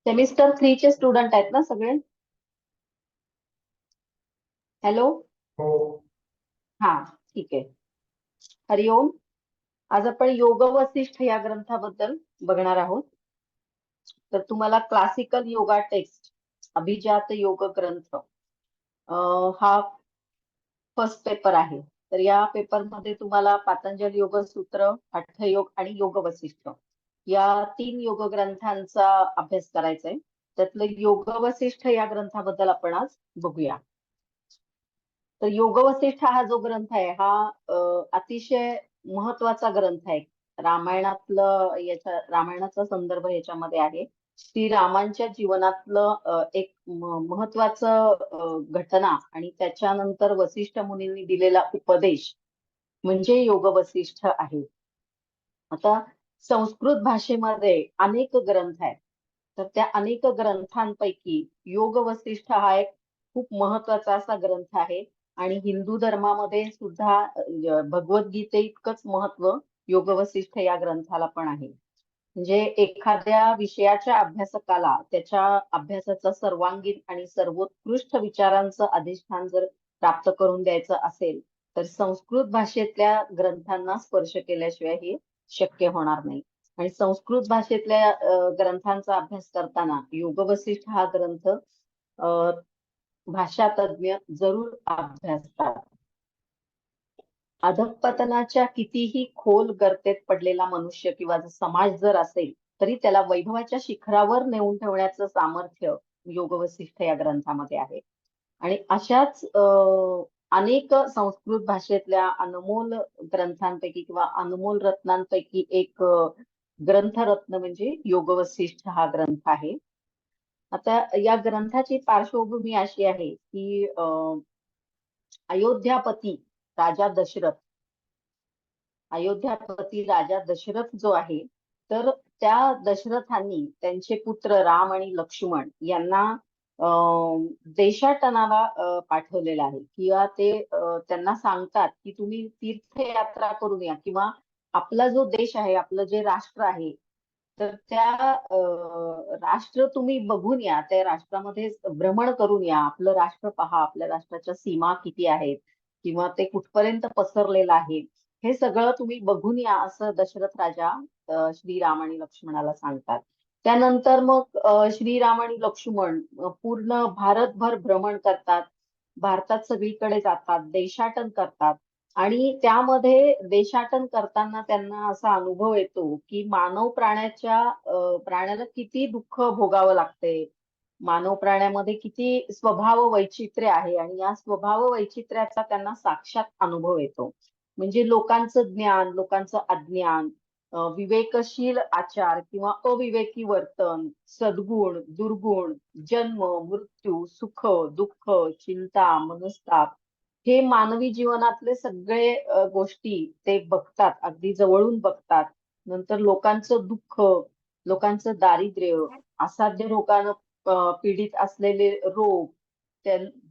Semester 3 चे student आहेत ना सगळे? हॅलो. हो. हा, ठीक आहे. हरिओम. आज आपण योग वसिष्ठ या ग्रंथाबद्दल बघणार आहोत. तर तुम्हाला क्लासिकल योगा टेक्स्ट अभिजात योग ग्रंथ हा फर्स्ट पेपर आहे. तर या पेपरमध्ये तुम्हाला पातंजल योग सूत्र, हठयोग आणि योग वसिष्ठ या 3 योग ग्रंथांचा अभ्यास करायचा आहे. त्यातलं योग वसिष्ठ या ग्रंथाबद्दल आपण आज बघूया. तर योग वसिष्ठ हा जो ग्रंथ आहे हा अतिशय महत्वाचा ग्रंथ आहे. रामायणाचा संदर्भ याच्यामध्ये आहे. श्रीरामांच्या जीवनातलं एक महत्वाचं घटना आणि त्याच्यानंतर वसिष्ठ मुनींनी दिलेला उपदेश म्हणजे योग वसिष्ठ आहे. आता संस्कृत भाषेमध्ये अनेक ग्रंथ आहेत. तर त्या अनेक ग्रंथांपैकी योग वसिष्ठ हा एक खूप महत्वाचा असा ग्रंथ आहे. आणि हिंदू धर्मामध्ये सुद्धा भगवद्गीते इतकंच महत्व योग वसिष्ठ या ग्रंथाला पण आहे. म्हणजे एखाद्या विषयाच्या अभ्यासकाला त्याच्या अभ्यासाचा सर्वांगीण आणि सर्वोत्कृष्ट विचारांचं अधिष्ठान जर प्राप्त करून द्यायचं असेल तर संस्कृत भाषेतल्या ग्रंथांना स्पर्श केल्याशिवाय हे शक्य होणार नाही. आणि संस्कृत भाषेतल्या ग्रंथांचा अभ्यास करताना योग वसिष्ठ हा ग्रंथ भाषा तज्ञ जरूर अभ्यासतात. अधःपतनाच्या कितीही खोल गर्तेत पडलेला मनुष्य किंवा समाज जर असेल तरी त्याला वैभवाच्या शिखरावर नेऊन ठेवण्याचं सामर्थ्य योग वसिष्ठ या ग्रंथामध्ये आहे. आणि अशाच अनेक संस्कृत भाषेतल्या अनमोल ग्रंथांपैकी किंवा अनमोल रत्नांपैकी एक ग्रंथरत्न म्हणजे योग वसिष्ठ हा ग्रंथ आहे. आता या ग्रंथाची पार्श्वभूमी अशी आहे की अयोध्यापती राजा दशरथ अयोध्यापती राजा दशरथ जो आहे तर त्या दशरथांनी त्यांचे पुत्र राम आणि लक्ष्मण यांना देशाटनाला पाठवलेलं आहे किंवा ते त्यांना सांगतात की तुम्ही तीर्थयात्रा करून या किंवा आपला जो देश आहे आपलं जे राष्ट्र आहे तर त्या राष्ट्र तुम्ही बघून या त्या राष्ट्रामध्ये भ्रमण करून या आपलं राष्ट्र पहा आपल्या राष्ट्राच्या सीमा किती आहेत किंवा ते कुठपर्यंत पसरलेलं आहे हे सगळं तुम्ही बघून या असं दशरथ राजा श्रीराम आणि लक्ष्मणाला सांगतात. त्यानंतर मग श्रीराम आणि लक्ष्मण पूर्ण भारतभर भ्रमण करतात. भारतात सगळीकडे जातात देशाटन करतात. आणि त्यामध्ये देशाटन करताना त्यांना असा अनुभव येतो की मानव प्राण्याला किती दुःख भोगावं लागते. मानव प्राण्यामध्ये किती स्वभाव वैचित्र्य आहे आणि या स्वभाव वैचित्र्याचा त्यांना साक्षात अनुभव येतो. म्हणजे लोकांचं ज्ञान लोकांचं अज्ञान विवेकशील आचार किंवा अविवेकी वर्तन सद्गुण दुर्गुण जन्म मृत्यू सुख दुःख चिंता मनस्ताप हे मानवी जीवनातले सगळे गोष्टी ते बघतात अगदी जवळून बघतात. नंतर लोकांचं दुःख लोकांचं दारिद्र्य असाध्य रोगानं पीडित असलेले रोग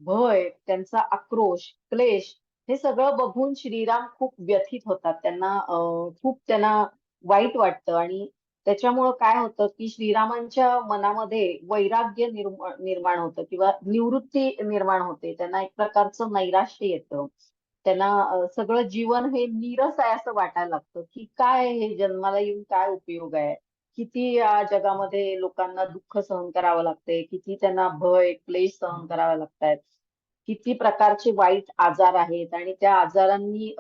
भय त्यांचा आक्रोश क्लेश हे सगळं बघून श्रीराम खूप व्यथित होतात. त्यांना वाईट वाटतं आणि त्याच्यामुळं काय होतं की श्रीरामांच्या मनामध्ये वैराग्य निर्माण होतं किंवा निवृत्ती निर्माण होते. त्यांना एक प्रकारचं नैराश्य येतं. त्यांना सगळं जीवन हे नीरस आहे असं वाटायला लागतं की काय हे जन्माला येऊन काय उपयोग आहे. किती या जगामध्ये लोकांना दुःख सहन करावं लागतंय किती त्यांना भय क्लेश सहन करावे लागतायत. किती प्रकारचे वाईट आजार आहेत आणि त्या आजारांनी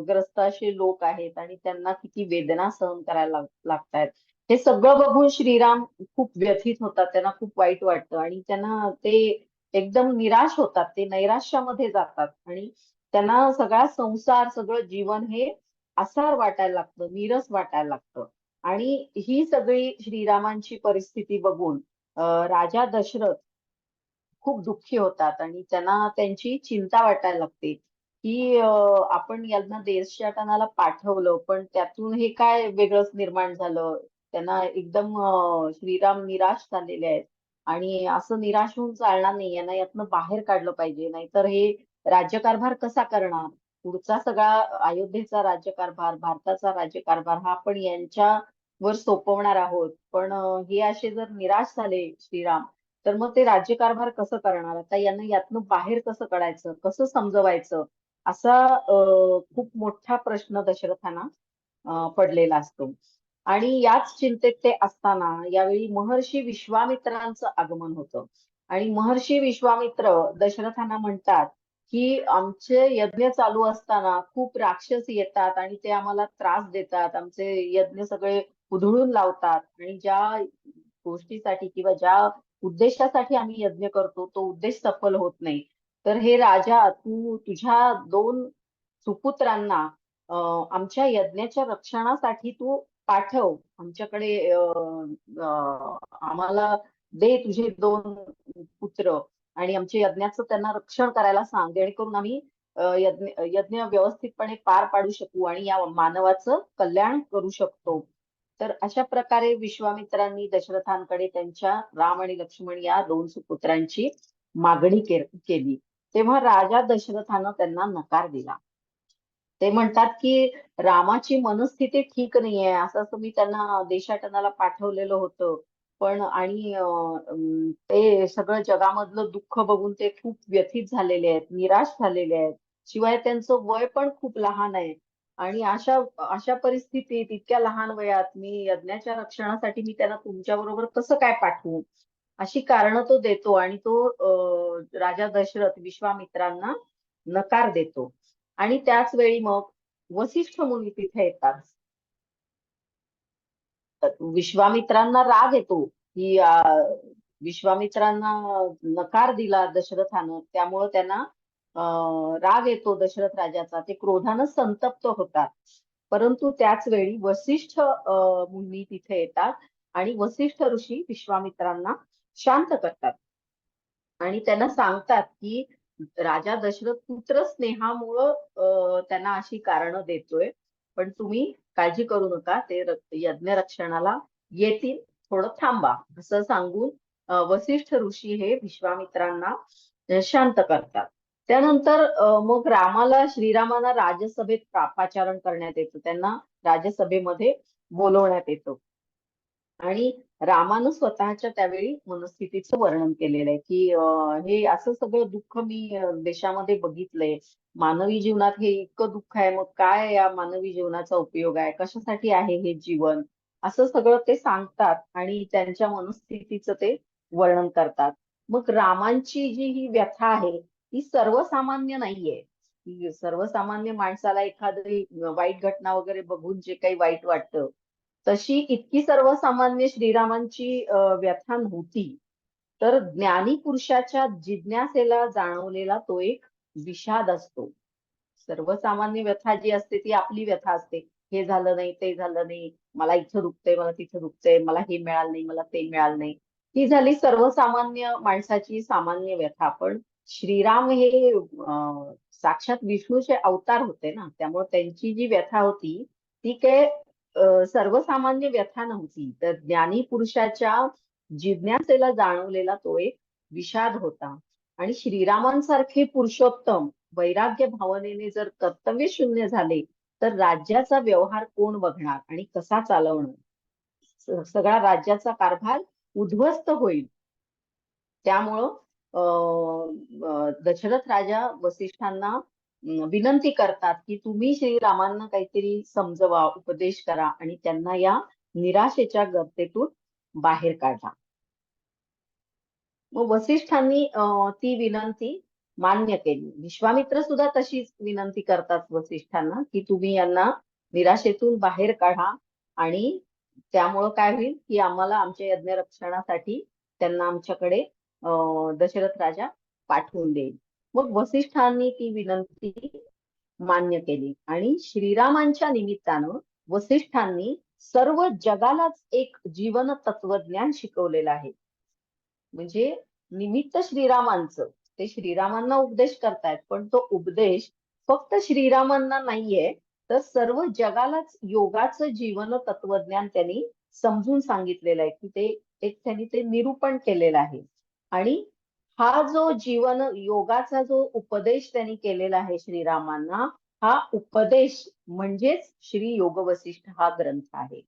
ग्रस्त असे लोक आहेत आणि त्यांना किती वेदना सहन करायला लागतायत. हे सगळं बघून श्रीराम खूप व्यथित होतात. त्यांना खूप वाईट वाटतं आणि त्यांना ते एकदम निराश होतात. ते नैराश्यामध्ये जातात आणि त्यांना सगळा संसार सगळं जीवन हे आसार वाटायला लागतं नीरस वाटायला लागतं. आणि ही सगळी श्रीरामांची परिस्थिती बघून राजा दशरथ खूप दुःखी होतात आणि त्यांना त्यांची चिंता वाटायला लागते की आपण यांना देशाटनाला पाठवलं पण त्यातून हे काय वेगळंच निर्माण झालं. त्यांना एकदम श्रीराम निराश झालेले आहेत. आणि असं निराश होऊन चालणार नाही यांना यातनं बाहेर काढलं पाहिजे नाहीतर हे राज्यकारभार कसा करणार. पुढचा सगळा अयोध्येचा राज्यकारभार भारताचा राज्यकारभार हा आपण यांच्या वर सोपवणार आहोत. पण हे असे जर निराश झाले श्रीराम, तर मग ते राज्यकारभार कसं करणार? आता यांना यातनं बाहेर कसं काढायचं, कसं समजवायचं, असा खूप मोठा प्रश्न दशरथांना पडलेला असतो. आणि याच चिंतेत ते असताना यावेळी महर्षी विश्वामित्रांचं आगमन होतं. आणि महर्षी विश्वामित्र दशरथांना म्हणतात की आमचे यज्ञ चालू असताना खूप राक्षस येतात आणि ते आम्हाला त्रास देतात, आमचे यज्ञ सगळे उधळून लावतात, आणि ज्या गोष्टीसाठी किंवा ज्या उद्देशासाठी आम्ही यज्ञ करतो तो उद्देश सफल होत नाही. तर हे राजा, तू तुझ्या 2 सुपुत्रांना आमच्या यज्ञाच्या रक्षणासाठी तू पाठव आमच्याकडे, आम्हाला दे तुझे 2 पुत्र, आणि आमच्या यज्ञाचं त्यांना रक्षण करायला सांग, जेणेकरून आम्ही यज्ञ व्यवस्थितपणे पार पाडू शकू आणि या मानवाचं कल्याण करू शकतो. तर अशा प्रकारे विश्वामित्रांनी दशरथांकडे त्यांच्या राम आणि लक्ष्मण या 2 सुपुत्रांची मागणी केली. तेव्हा राजा दशरथानं त्यांना नकार दिला. ते म्हणतात की रामाची मनस्थिती ठीक नाहीये, असं असं मी त्यांना देशाटनाला पाठवलेलं होतं. पण आणि ते सगळं जगामधलं दुःख बघून ते खूप व्यथित झालेले आहेत, निराश झालेले आहेत. शिवाय त्यांचं वय पण खूप लहान आहे. आणि अशा अशा परिस्थितीत इतक्या लहान वयात मी यज्ञाच्या रक्षणासाठी मी त्यांना तुमच्या बरोबर कसं काय पाठवू? अशी कारणं तो देतो, आणि तो राजा दशरथ विश्वामित्रांना नकार देतो. आणि त्याच वेळी मग वसिष्ठ मुनी तिथे येतात. विश्वामित्रांना राग येतो की विश्वामित्रांना नकार दिला दशरथानं, त्यामुळं त्यांना राग येतो दशरथ राजाचा, ते क्रोधानं संतप्त होतात. परंतु त्याच वेळी वसिष्ठ मुनी तिथे येतात आणि वसिष्ठ ऋषी विश्वामित्रांना शांत करतात आणि त्यांना सांगतात की राजा दशरथ पुत्र स्नेहामुळं त्यांना अशी कारणं देतोय, पण तुम्ही काळजी करू नका, ते यज्ञ रक्षणाला येतील, थोडं थांबा, असं सांगून वसिष्ठ ऋषी हे विश्वामित्रांना शांत करतात. त्यानंतर मग श्रीरामाला राजसभेत पाचारण करण्यात येतं, त्यांना राजसभेमध्ये बोलवण्यात येतं. आणि रामानं स्वतःच्या त्यावेळी मनस्थितीचं वर्णन केलेलं आहे की हे असं सगळं दुःख मी देशामध्ये बघितलंय. मानवी जीवनात हे इतकं दुःख आहे, मग काय या मानवी जीवनाचा उपयोग आहे, कशासाठी आहे हे जीवन, असं सगळं ते सांगतात आणि त्यांच्या मनस्थितीचं ते वर्णन करतात. मग रामांची जी ही व्यथा आहे ती सर्वसामान्य नाहीये. ती सर्वसामान्य माणसाला एखादी वाईट घटना वगैरे बघून जे काही वाईट वाटतं, तशी इतकी सर्वसामान्य श्रीरामांची व्यथा नव्हती. तर ज्ञानी पुरुषाच्या जिज्ञासेला जाणवलेला तो एक विषाद असतो. सर्वसामान्य व्यथा जी असते ती आपली व्यथा असते. हे झालं नाही, ते झालं नाही, मला इथं दुखतंय, मला तिथं दुखतंय, मला हे मिळालं नाही, मला ते मिळालं नाही. ही झाली सर्वसामान्य माणसाची सामान्य व्यथा. पण श्रीराम हे साक्षात विष्णूचे अवतार होते ना, त्यामुळे त्यांची जी व्यथा होती ती काय सर्वसामान्य व्यथा नव्हती. तर ज्ञानी पुरुषाच्या जिज्ञासेला जाणवलेला तो एक विषाद होता. आणि श्रीरामांसारखे पुरुषोत्तम वैराग्य भावनेने जर कर्तव्य शून्य झाले, तर राज्याचा व्यवहार कोण बघणार आणि कसा चालवणार? सगळा राज्याचा कारभार उद्ध्वस्त होईल. त्यामुळं दशरथ राजा वसिष्ठांना विनंती करतात की तुम्ही श्रीरामांना काहीतरी समजवा, उपदेश करा आणि त्यांना या निराशेच्या गर्तेतून बाहेर काढा. मग वसिष्ठांनी ती विनंती मान्य केली. विश्वामित्र सुद्धा तशीच विनंती करतात वसिष्ठांना की तुम्ही यांना निराशेतून बाहेर काढा, आणि त्यामुळं काय होईल की आम्हाला आमच्या यज्ञ रक्षणासाठी त्यांना आमच्याकडे दशरथ राजा पाठवून देईल. मग वसिष्ठांनी ती विनंती मान्य केली आणि श्रीरामांच्या निमित्तानं वसिष्ठांनी सर्व जगालाच एक जीवन तत्वज्ञान शिकवलेलं आहे. म्हणजे निमित्त श्रीरामांचं, ते श्रीरामांना उपदेश करतायत, पण तो उपदेश फक्त श्रीरामांना नाहीये, तर सर्व जगालाच योगाचं जीवन तत्वज्ञान त्यांनी समजून सांगितलेलं आहे की ते एक त्यांनी ते निरूपण केलेलं आहे. आणि हा जो जीवन योगाचा जो उपदेश त्यांनी केलेला आहे श्रीरामांना, हा उपदेश म्हणजेच श्री योग वसिष्ठ हा ग्रंथ आहे.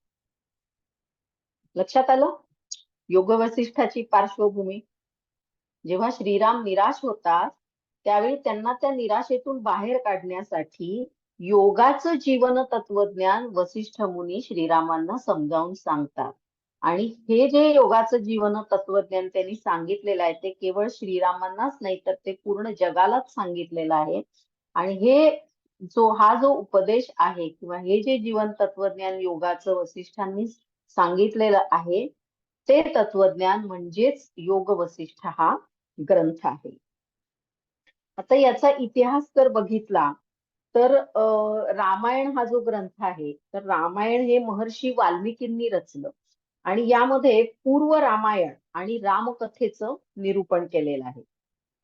लक्षात आलं योग वसिष्ठाची पार्श्वभूमी? जेव्हा श्रीराम निराश होतात त्यावेळी त्यांना त्या निराशेतून बाहेर काढण्यासाठी योगाचं जीवन तत्वज्ञान वसिष्ठ मुनी श्रीरामांना समजावून सांगतात. आणि हे जे योगाचं जीवन तत्वज्ञान त्यांनी सांगितलेलं आहे ते केवळ श्रीरामांनाच नाही तर ते पूर्ण जगालाच सांगितलेलं आहे. आणि हा जो उपदेश आहे किंवा हे जे जीवन तत्वज्ञान योगाचं वसिष्ठांनी सांगितलेलं आहे ते तत्वज्ञान म्हणजेच योग वसिष्ठ हा ग्रंथ आहे. आता याचा इतिहास जर बघितला तर रामायण हा जो ग्रंथ आहे तर रामायण हे महर्षी वाल्मिकींनी रचलं आणि यामध्ये पूर्व रामायण आणि रामकथेचं निरूपण केलेलं आहे.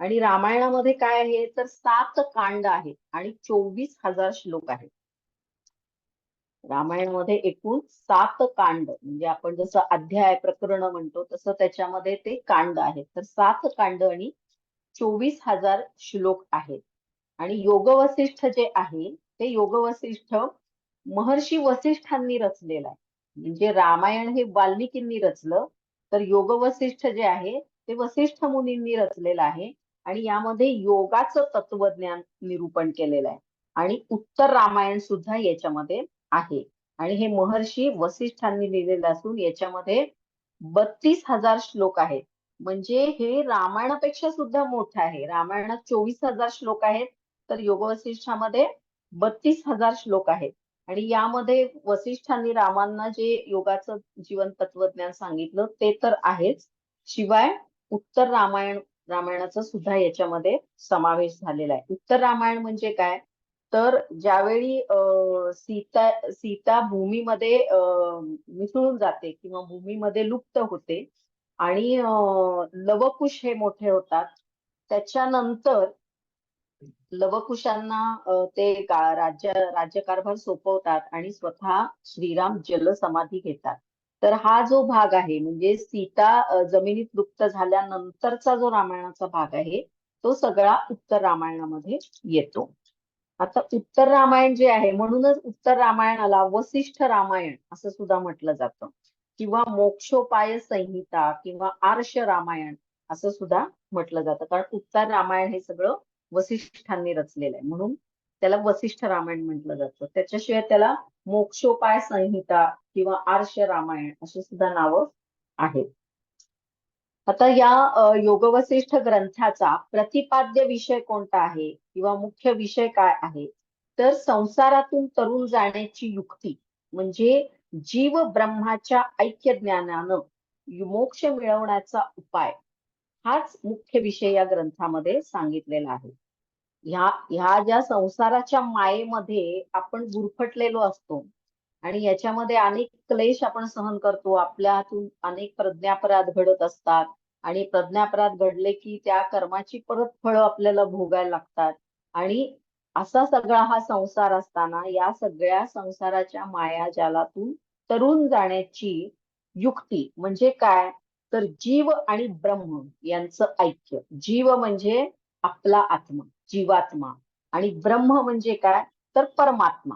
आणि रामायणामध्ये काय आहे तर 7 कांड आहेत आणि 24,000 श्लोक आहेत. रामायणामध्ये एकूण 7 कांड म्हणजे आपण जसं अध्याय प्रकरण म्हणतो तसं त्याच्यामध्ये ते कांड आहेत. तर 7 कांड आणि 24,000 श्लोक आहेत. आणि योग वसिष्ठ जे आहे ते योग वसिष्ठ महर्षी वसिष्ठांनी रचलेलं आहे. म्हणजे रामायण हे वाल्मिकींनी रचलं तर योग वसिष्ठ जे आहे ते वसिष्ठ मुनींनी रचलेलं आहे. आणि यामध्ये योगाचं तत्वज्ञान निरूपण केलेलं आहे. आणि उत्तर रामायण सुद्धा याच्यामध्ये आहे. आणि हे महर्षी वसिष्ठांनी लिहिलेलं असून याच्यामध्ये 32,000 श्लोक आहेत. म्हणजे हे रामायणापेक्षा सुद्धा मोठं आहे. रामायणात 24,000 श्लोक आहेत तर योग वसिष्ठामध्ये 32,000 श्लोक आहेत. आणि यामध्ये वसिष्ठांनी रामांना जे योगाचं जीवन तत्वज्ञान सांगितलं ते तर आहेच, शिवाय उत्तर रामायणाचा सुद्धा याच्यामध्ये समावेश झालेला आहे. उत्तर रामायण म्हणजे काय तर ज्यावेळी सीता भूमीमध्ये मिसळून जाते किंवा भूमीमध्ये लुप्त होते आणि लवकुश हे मोठे होतात त्याच्यानंतर लवकुशांना ते राज्यकारभार सोपवतात आणि स्वतः श्रीराम जलसमाधी घेतात. तर हा जो भाग आहे म्हणजे सीता जमिनीत लुप्त झाल्यानंतरचा जो रामायणाचा भाग आहे तो सगळा उत्तर रामायणामध्ये येतो. आता उत्तर रामायण जे आहे म्हणूनच उत्तर रामायणाला वसिष्ठ रामायण असं सुद्धा म्हटलं जातं किंवा मोक्षोपाय संहिता किंवा आर्ष रामायण असं सुद्धा म्हटलं जातं. कारण उत्तर रामायण हे सगळं वसिष्ठांनी रचलेलं आहे म्हणून त्याला वसिष्ठ रामायण म्हटलं जातं. त्याच्याशिवाय त्याला मोक्षोपाय संहिता किंवा आर्ष रामायण अशी सुद्धा नावं आहेत. आता या योग वसिष्ठ ग्रंथाचा प्रतिपाद्य विषय कोणता आहे किंवा मुख्य विषय काय आहे तर संसारातून तरुण जाण्याची युक्ती म्हणजे जीव ब्रह्माच्या ऐक्य ज्ञानानं मोक्ष मिळवण्याचा उपाय हाच मुख्य विषय या ग्रंथामध्ये सांगितलेला आहे. ह्या ज्या संसाराच्या मायेमध्ये आपण गुरफटलेलो असतो आणि याच्यामध्ये अनेक क्लेश आपण सहन करतो, आपल्या हातून अनेक प्रज्ञापराध घडत असतात आणि प्रज्ञापराध घडले की त्या कर्माची परत फळं आपल्याला भोगायला लागतात. आणि असा सगळा हा संसार असताना या सगळ्या संसाराच्या मायाजालातून तरुण जाण्याची युक्ती म्हणजे काय तर जीव आणि ब्रह्म यांचं ऐक्य. जीव म्हणजे आपला आत्मा, जीवात्मा, आणि ब्रह्म म्हणजे काय तर परमात्मा.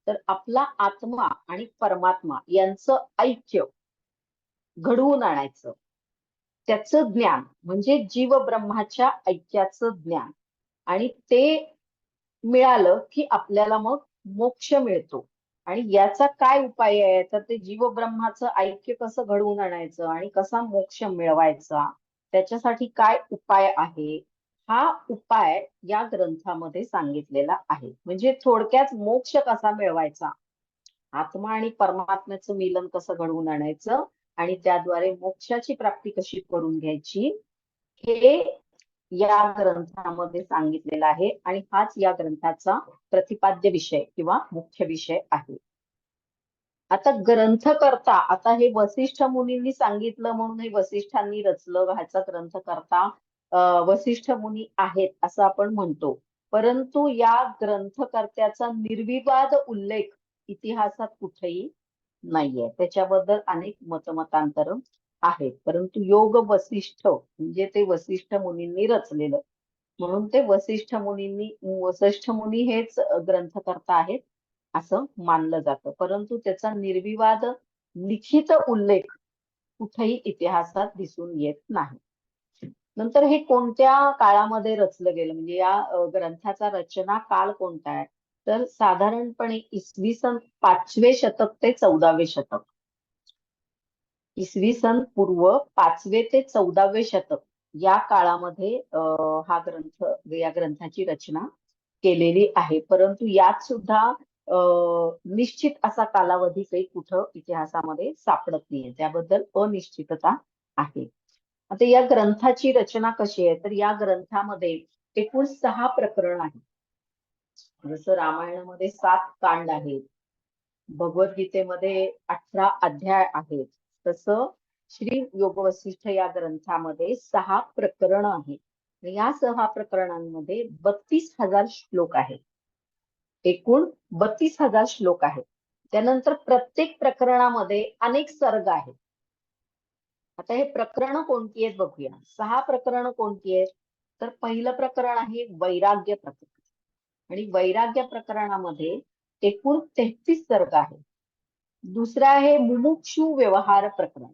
तर आपला आत्मा आणि परमात्मा यांचं ऐक्य घडवून आणायचं, त्याचं ज्ञान म्हणजे जीव ब्रह्माच्या ऐक्याचं ज्ञान. आणि ते मिळालं की आपल्याला मग मोक्ष मिळतो. आणि याचा काय उपाय आहे तर ते जीव ब्रह्माचं ऐक्य कसं घडवून आणायचं आणि कसा मोक्ष मिळवायचा त्याच्यासाठी काय उपाय आहे हा उपाय या ग्रंथामध्ये सांगितलेला आहे. म्हणजे थोडक्यात मोक्ष कसा मिळवायचा, आत्मा आणि परमात्म्याचं मिलन कसं घडवून आणायचं आणि त्याद्वारे मोक्षाची प्राप्ती कशी करून घ्यायची हे या ग्रंथामध्ये सांगितलेलं आहे. आणि हाच या ग्रंथाचा प्रतिपाद्य विषय किंवा मुख्य विषय आहे. आता ग्रंथकर्ता, आता हे वसिष्ठ मुनींनी सांगितलं म्हणून हे वसिष्ठांनी रचलं ह्याचा ग्रंथकर्ता वसिष्ठ मुनी आहेत असं आपण म्हणतो. परंतु या ग्रंथकर्त्याचा निर्विवाद उल्लेख इतिहासात कुठेही नाहीये. त्याच्याबद्दल अनेक मतमतांतर आहेत. परंतु योग वसिष्ठ म्हणजे ते वसिष्ठ मुनींनी रचलेलं म्हणून ते वसिष्ठ मुनी हेच ग्रंथकर्ता आहेत असं मानलं जातं. परंतु त्याचा निर्विवाद लिखित उल्लेख कुठेही इतिहासात दिसून येत नाही. नंतर हे कोणत्या काळामध्ये रचलं गेलं, म्हणजे या ग्रंथाचा रचना काल कोणता आहे, तर साधारणपणे इसवी सन 5वे शतक ते 14वे शतक. इसवी सन पूर्व 5वे ते 14वे शतक या काळामध्ये या ग्रंथाची रचना केलेली आहे. परंतु यात सुद्धा निश्चित असा कालावधी काही कुठं इतिहासामध्ये सापडत नाहीये, त्याबद्दल अनिश्चितता आहे. आता या ग्रंथाची रचना कशी आहे, तर या ग्रंथामध्ये एकूण 6 प्रकरण आहेत. जसं रामायणामध्ये 7 कांड आहेत, भगवद्गीतेमध्ये 18 अध्याय आहेत, तसं श्री योग वसिष्ठ या ग्रंथामध्ये 6 प्रकरण आहेत. या 6 प्रकरणांमध्ये 32,000 श्लोक आहेत. एकूण 32,000 श्लोक आहेत. त्यानंतर प्रत्येक प्रकरणामध्ये अनेक सर्ग आहेत. आता हे प्रकरण कोणती आहेत बघूया. 6 प्रकरण कोणती आहेत, तर पहिलं प्रकरण आहे वैराग्य प्रकरण, आणि वैराग्य प्रकरणामध्ये एकूण 33 सर्ग आहेत. दुसरं आहे मुमुक्षु व्यवहार प्रकरण.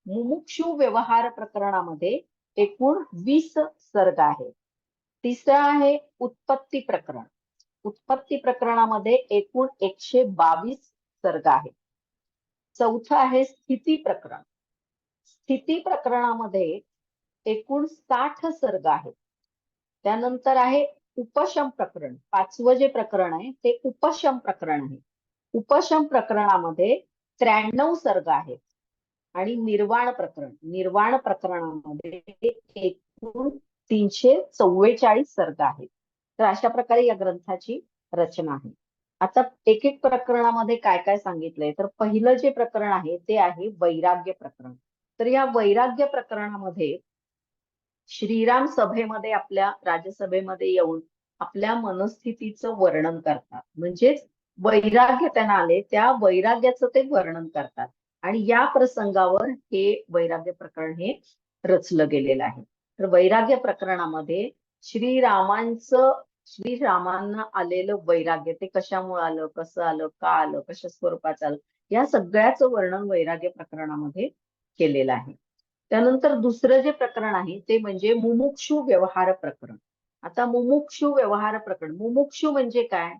मुमुक्षु व्यवहार प्रकरणामध्ये एकूण 20 सर्ग आहेत. तिसरं आहे उत्पत्ती प्रकरण. उत्पत्ती प्रकरणामध्ये एकूण 122 सर्ग आहेत. चौथं आहे स्थिती प्रकरण. स्थिती प्रकरणामध्ये एकूण 60 सर्ग आहेत. त्यानंतर आहे उपशम प्रकरण. 5वं जे प्रकरण आहे ते उपशम प्रकरण आहे. उपशम प्रकरणामध्ये 93 सर्ग आहेत. आणि निर्वाण प्रकरण. निर्वाण प्रकरणामध्ये एकूण 344 सर्ग आहेत. तर अशा प्रकारे या ग्रंथाची रचना आहे. आता एक एक प्रकरणामध्ये काय काय सांगितलंय, तर पहिलं जे प्रकरण आहे ते आहे वैराग्य प्रकरण. तर या वैराग्य प्रकरणामध्ये श्रीराम सभेमध्ये, आपल्या राजसभेमध्ये येऊन आपल्या मनस्थितीचं वर्णन करतात. म्हणजेच वैराग्य त्यांना आले, त्या वैराग्याचं ते वर्णन करतात. आणि या प्रसंगावर हे वैराग्य प्रकरण हे रचलं गेलेलं आहे. तर वैराग्य प्रकरणामध्ये श्रीरामांना आलेलं वैराग्य, ते कशामुळे आलं, कसं आलं, का आलं, कशा स्वरूपात आलं, या सगळ्याचं वर्णन वैराग्य प्रकरणामध्ये केलेलं आहे. त्यानंतर दुसरं जे प्रकरण आहे ते म्हणजे मुमुक्षु व्यवहार प्रकरण. आता मुमुक्षु व्यवहार प्रकरण, मुमुक्षु म्हणजे काय,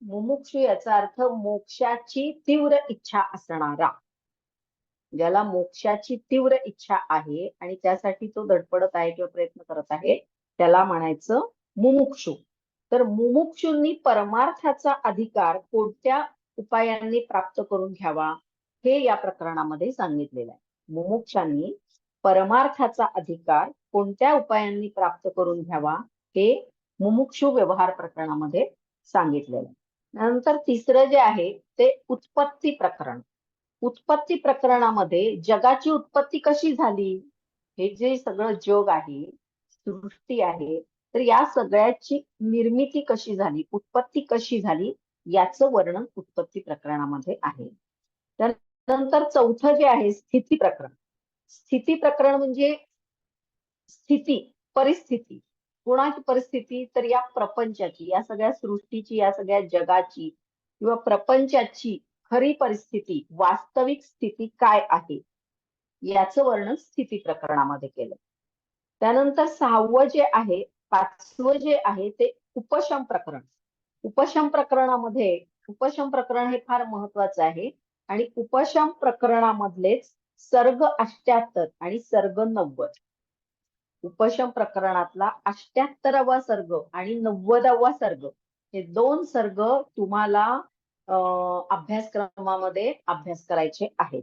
मुमुक्षु याचा अर्थ मोक्षाची तीव्र इच्छा असणारा. ज्याला मोक्षाची तीव्र इच्छा आहे आणि त्यासाठी तो धडपडत आहे किंवा प्रयत्न करत आहे, त्याला म्हणायचं मुमुक्षु. तर मुमुक्षूंनी परमार्थाचा अधिकार कोणत्या उपायांनी प्राप्त करून घ्यावा, हे या प्रकरणामध्ये सांगितलेलं आहे. मुमुक्षांनी परमार्थाचा अधिकार कोणत्या उपायांनी प्राप्त करून घ्यावा, हे मुमुक्षु व्यवहार प्रकरणामध्ये सांगितलेलं आहे. नंतर तिसरं जे आहे ते उत्पत्ती प्रकरण. उत्पत्ती प्रकरणामध्ये जगाची उत्पत्ती कशी झाली, हे जे सगळं जग आहे, सृष्टी आहे, तर या सगळ्याची निर्मिती कशी झाली, उत्पत्ती कशी झाली, याचं वर्णन उत्पत्ती प्रकरणामध्ये आहे. त्यानंतर चौथं जे आहे स्थिती प्रकरण. स्थिती प्रकरण म्हणजे स्थिती, परिस्थिती. कोणाची परिस्थिती, तर या प्रपंचाची, या सगळ्या सृष्टीची, या सगळ्या जगाची किंवा प्रपंचाची खरी परिस्थिती, वास्तविक स्थिती काय आहे, याचं वर्णन स्थिती प्रकरणामध्ये केलं. त्यानंतर 6वं जे आहे, 5वं जे आहे ते उपशम प्रकरण. उपशम प्रकरणामध्ये, उपशम प्रकरण हे फार महत्वाचं आहे, आणि उपशम प्रकरणामधलेच सर्ग 78 आणि सर्ग 90. उपशम प्रकरणातला 78वा सर्ग आणि 90वा सर्ग, हे 2 सर्ग तुम्हाला अभ्यासक्रमामध्ये अभ्यास करायचे आहेत.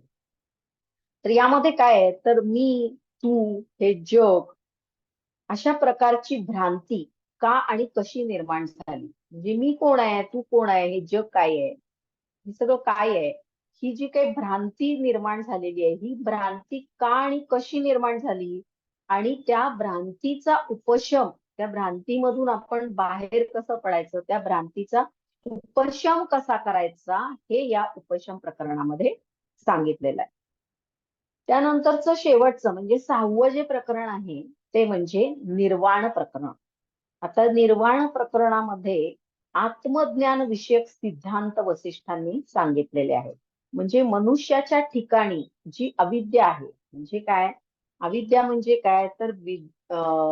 तर यामध्ये काय आहे, तर मी, तू, हे जग, अशा प्रकारची भ्रांती का आणि कशी निर्माण झाली, म्हणजे मी कोण आहे, तू कोण आहे, हे जग काय आहे, हे सगळं काय आहे, ही जी काही भ्रांती निर्माण झालेली आहे, ही भ्रांती का आणि कशी निर्माण झाली, आणि त्या भ्रांतीचा उपशम, त्या भ्रांतीमधून आपण बाहेर कसं पडायचं, त्या भ्रांतीचा उपशम कसा करायचा, हे या उपशम प्रकरणामध्ये सांगितलेलं आहे. त्यानंतरचं शेवटचं म्हणजे 6वं जे प्रकरण आहे ते म्हणजे निर्वाण प्रकरण. आता निर्वाण प्रकरणामध्ये आत्मज्ञान विषयक सिद्धांत वसिष्ठांनी सांगितलेले आहेत. म्हणजे मनुष्याच्या ठिकाणी जी अविद्या आहे, म्हणजे काय, अविद्या म्हणजे काय तर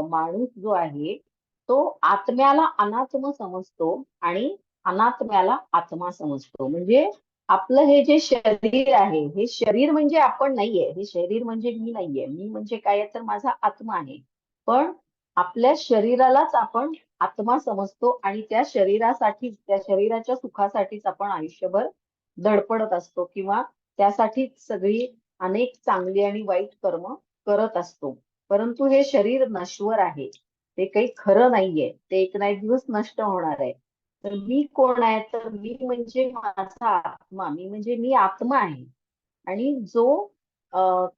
माणूस जो आहे तो आत्म्याला अनात्म समजतो आणि अनात्म्याला आत्मा समजतो. म्हणजे आपलं हे जे शरीर आहे, हे शरीर म्हणजे आपण नाहीये, हे शरीर म्हणजे मी नाहीये, मी म्हणजे काय तर माझा आत्मा आहे. पण आपल्या शरीरालाच आपण आत्मा समजतो आणि त्या शरीरासाठी, त्या शरीराच्या सुखासाठीच आपण आयुष्यभर धडपडत असतो किंवा त्यासाठीच सगळी अनेक चांगली आणि वाईट कर्म करत असतो. परंतु हे शरीर नश्वर आहे, ते काही खरं नाहीये, ते एक ना एक दिवस नष्ट होणार आहे. तर मी कोण आहे, तर मी म्हणजे माझा आत्मा, मी म्हणजे मी आत्मा आहे. आणि जो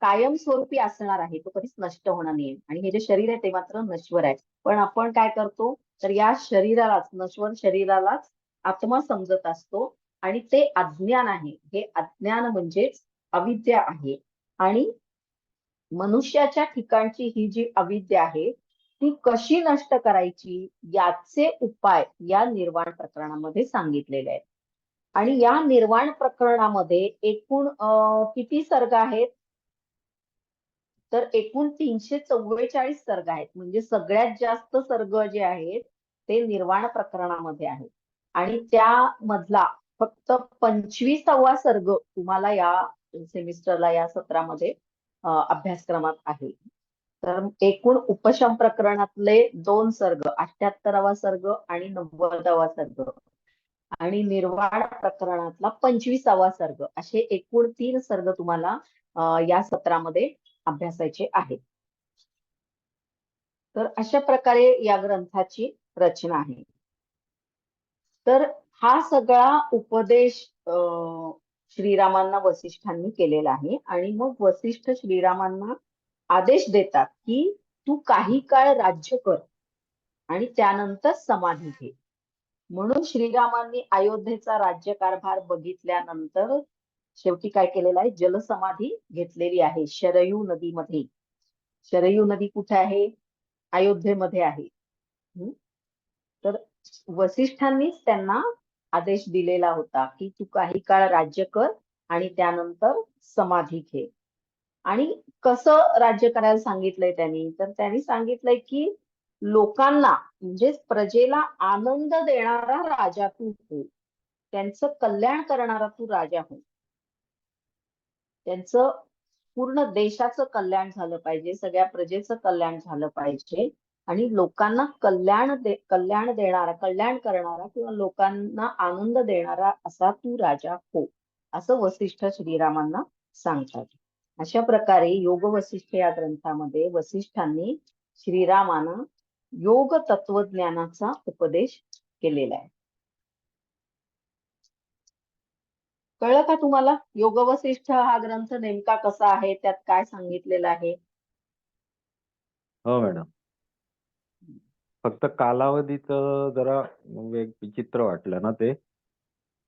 कायमस्वरूपी असणार आहे, तो कधीच नष्ट होणार नाही. आणि हे जे शरीर आहे ते मात्र नश्वर आहे. पण आपण काय करतो, तर या शरीरालाच, नश्वर शरीरालाच आत्मा समजत असतो आणि ते अज्ञान आहे. हे अज्ञान म्हणजेच अविद्या आहे. आणि मनुष्याच्या ठिकाणची ही जी अविद्या आहे ती कशी नष्ट करायची याचे उपाय या निर्वाण प्रकरणामध्ये सांगितलेले आहेत. आणि या निर्वाण प्रकरणामध्ये एकूण किती सर्ग आहेत, तर एकूण 344 सर्ग आहेत. म्हणजे सगळ्यात जास्त सर्ग जे आहेत ते निर्वाण प्रकरणामध्ये आहेत. आणि त्यामधला फक्त 25वा सर्ग तुम्हाला या सेमिस्टरला, या सत्रामध्ये अभ्यासक्रमात आहे. तर एकूण उपशम प्रकरणातले 2 सर्ग, 78वा सर्ग आणि 90वा सर्ग, आणि निर्वाण प्रकरणातला 25वा सर्ग, असे एकूण 3 सर्ग तुम्हाला या सत्रामध्ये अभ्यासायचे आहेत. तर अशा प्रकारे या ग्रंथाची रचना आहे. तर हा सगळा उपदेश श्रीरामांना वसिष्ठांनी केलेला आहे. आणि मग वसिष्ठ श्रीरामांना आदेश देतात की तू काही काळ राज्य कर आणि त्यानंतर समाधी घे. म्हणून श्रीरामांनी अयोध्येचा राज्यकारभार बघितल्यानंतर शेवटी काय केलेलं आहे, जलसमाधी घेतलेली आहे शरयू नदीमध्ये. शरयू नदी कुठे आहे, अयोध्येमध्ये आहे. तर वसिष्ठांनीच त्यांना आदेश दिलेला होता की तू काही काळ राज्य कर आणि त्यानंतर समाधी घे. आणि कसं राज्य करायला सांगितलंय त्यांनी, तर त्यांनी सांगितलंय की लोकांना म्हणजे प्रजेला आनंद देणारा राजा तू हो, त्यांचं कल्याण करणारा तू राजा हो. त्यांचं पूर्ण देशाचं कल्याण झालं पाहिजे, सगळ्या प्रजेचं कल्याण झालं पाहिजे आणि लोकांना कल्याण देणारा, कल्याण करणारा किंवा लोकांना आनंद देणारा असा तू राजा हो, असं वसिष्ठ श्रीरामांना सांगतात. अशा प्रकारे योग वसिष्ठ या ग्रंथामध्ये वसिष्ठांनी श्रीरामांना योग तत्वज्ञानाचा उपदेश केलेला आहे. कळलं का तुम्हाला योग वसिष्ठ हा ग्रंथ नेमका कसा आहे, त्यात काय सांगितलेलं आहे? हो मॅडम. फक्त कालावधीचं जरा विचित्र वाटलं ना ते.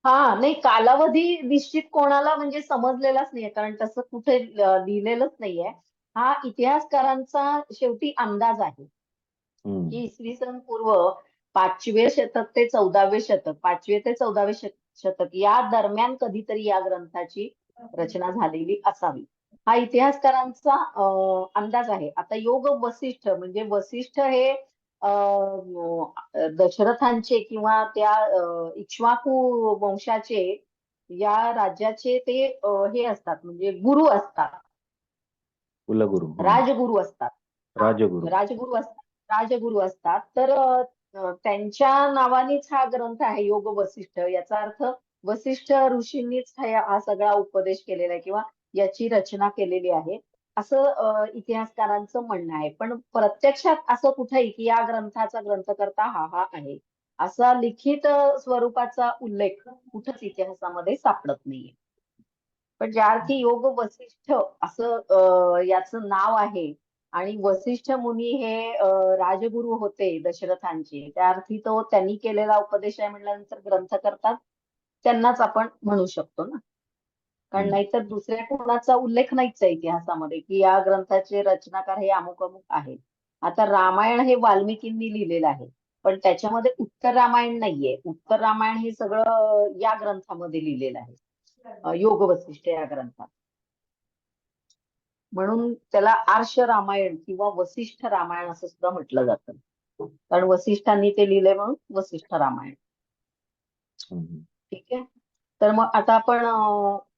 हा, नाही, कालावधी निश्चित कोणाला म्हणजे समजलेलाच नाहीये, कारण तसं कुठे लिहिलेलंच नाहीये. हा इतिहासकारांचा शेवटी अंदाज आहे की इसवी सन पूर्व 5वे शतक ते 14वे शतक, 5वे ते 14वे शतक या दरम्यान कधीतरी या ग्रंथाची रचना झालेली असावी, हा इतिहासकारांचा अंदाज आहे. आता योग वसिष्ठ म्हणजे वसिष्ठ हे दशरथांचे किंवा त्या इक्ष्वाकू वंशाचे, या राज्याचे ते हे असतात, म्हणजे गुरु असतात, कुलगुरू. राजगुरू असतात. राजगुरू. राजगुरू असतात. तर त्यांच्या नावानेच हा ग्रंथ आहे योग वसिष्ठ. याचा अर्थ वसिष्ठ ऋषींनीच हा सगळा उपदेश केलेला आहे किंवा याची रचना केलेली आहे, असं इतिहासकारांचं म्हणणं आहे. पण प्रत्यक्षात असं कुठेही की या ग्रंथाचा ग्रंथकर्ता हा आहे असा लिखित स्वरूपाचा उल्लेख कुठंच इतिहासामध्ये सापडत नाहीये. पण ज्या अर्थी योग वसिष्ठ असं याचं नाव आहे आणि वसिष्ठ मुनी हे राजगुरू होते दशरथांचे, त्या अर्थी तो त्यांनी केलेला उपदेश आहे म्हटल्यानंतर ग्रंथकर्ता त्यांनाच आपण म्हणू शकतो ना. कारण नाहीतर दुसऱ्या कोणाचा उल्लेख नाहीच आहे इतिहासामध्ये की या ग्रंथाचे रचनाकार हे अमुक अमुक आहेत. आता रामायण हे वाल्मिकींनी लिहिलेलं आहे, पण त्याच्यामध्ये उत्तर रामायण नाहीये. उत्तर रामायण हे सगळं या ग्रंथामध्ये लिहिलेलं आहे. योग वसिष्ठ या ग्रंथात. म्हणून त्याला आर्ष रामायण किंवा वसिष्ठ रामायण असं सुद्धा म्हटलं जातं, कारण वसिष्ठांनी ते लिहिलंय म्हणून वसिष्ठ रामायण. ठीक आहे. तर मग आता आपण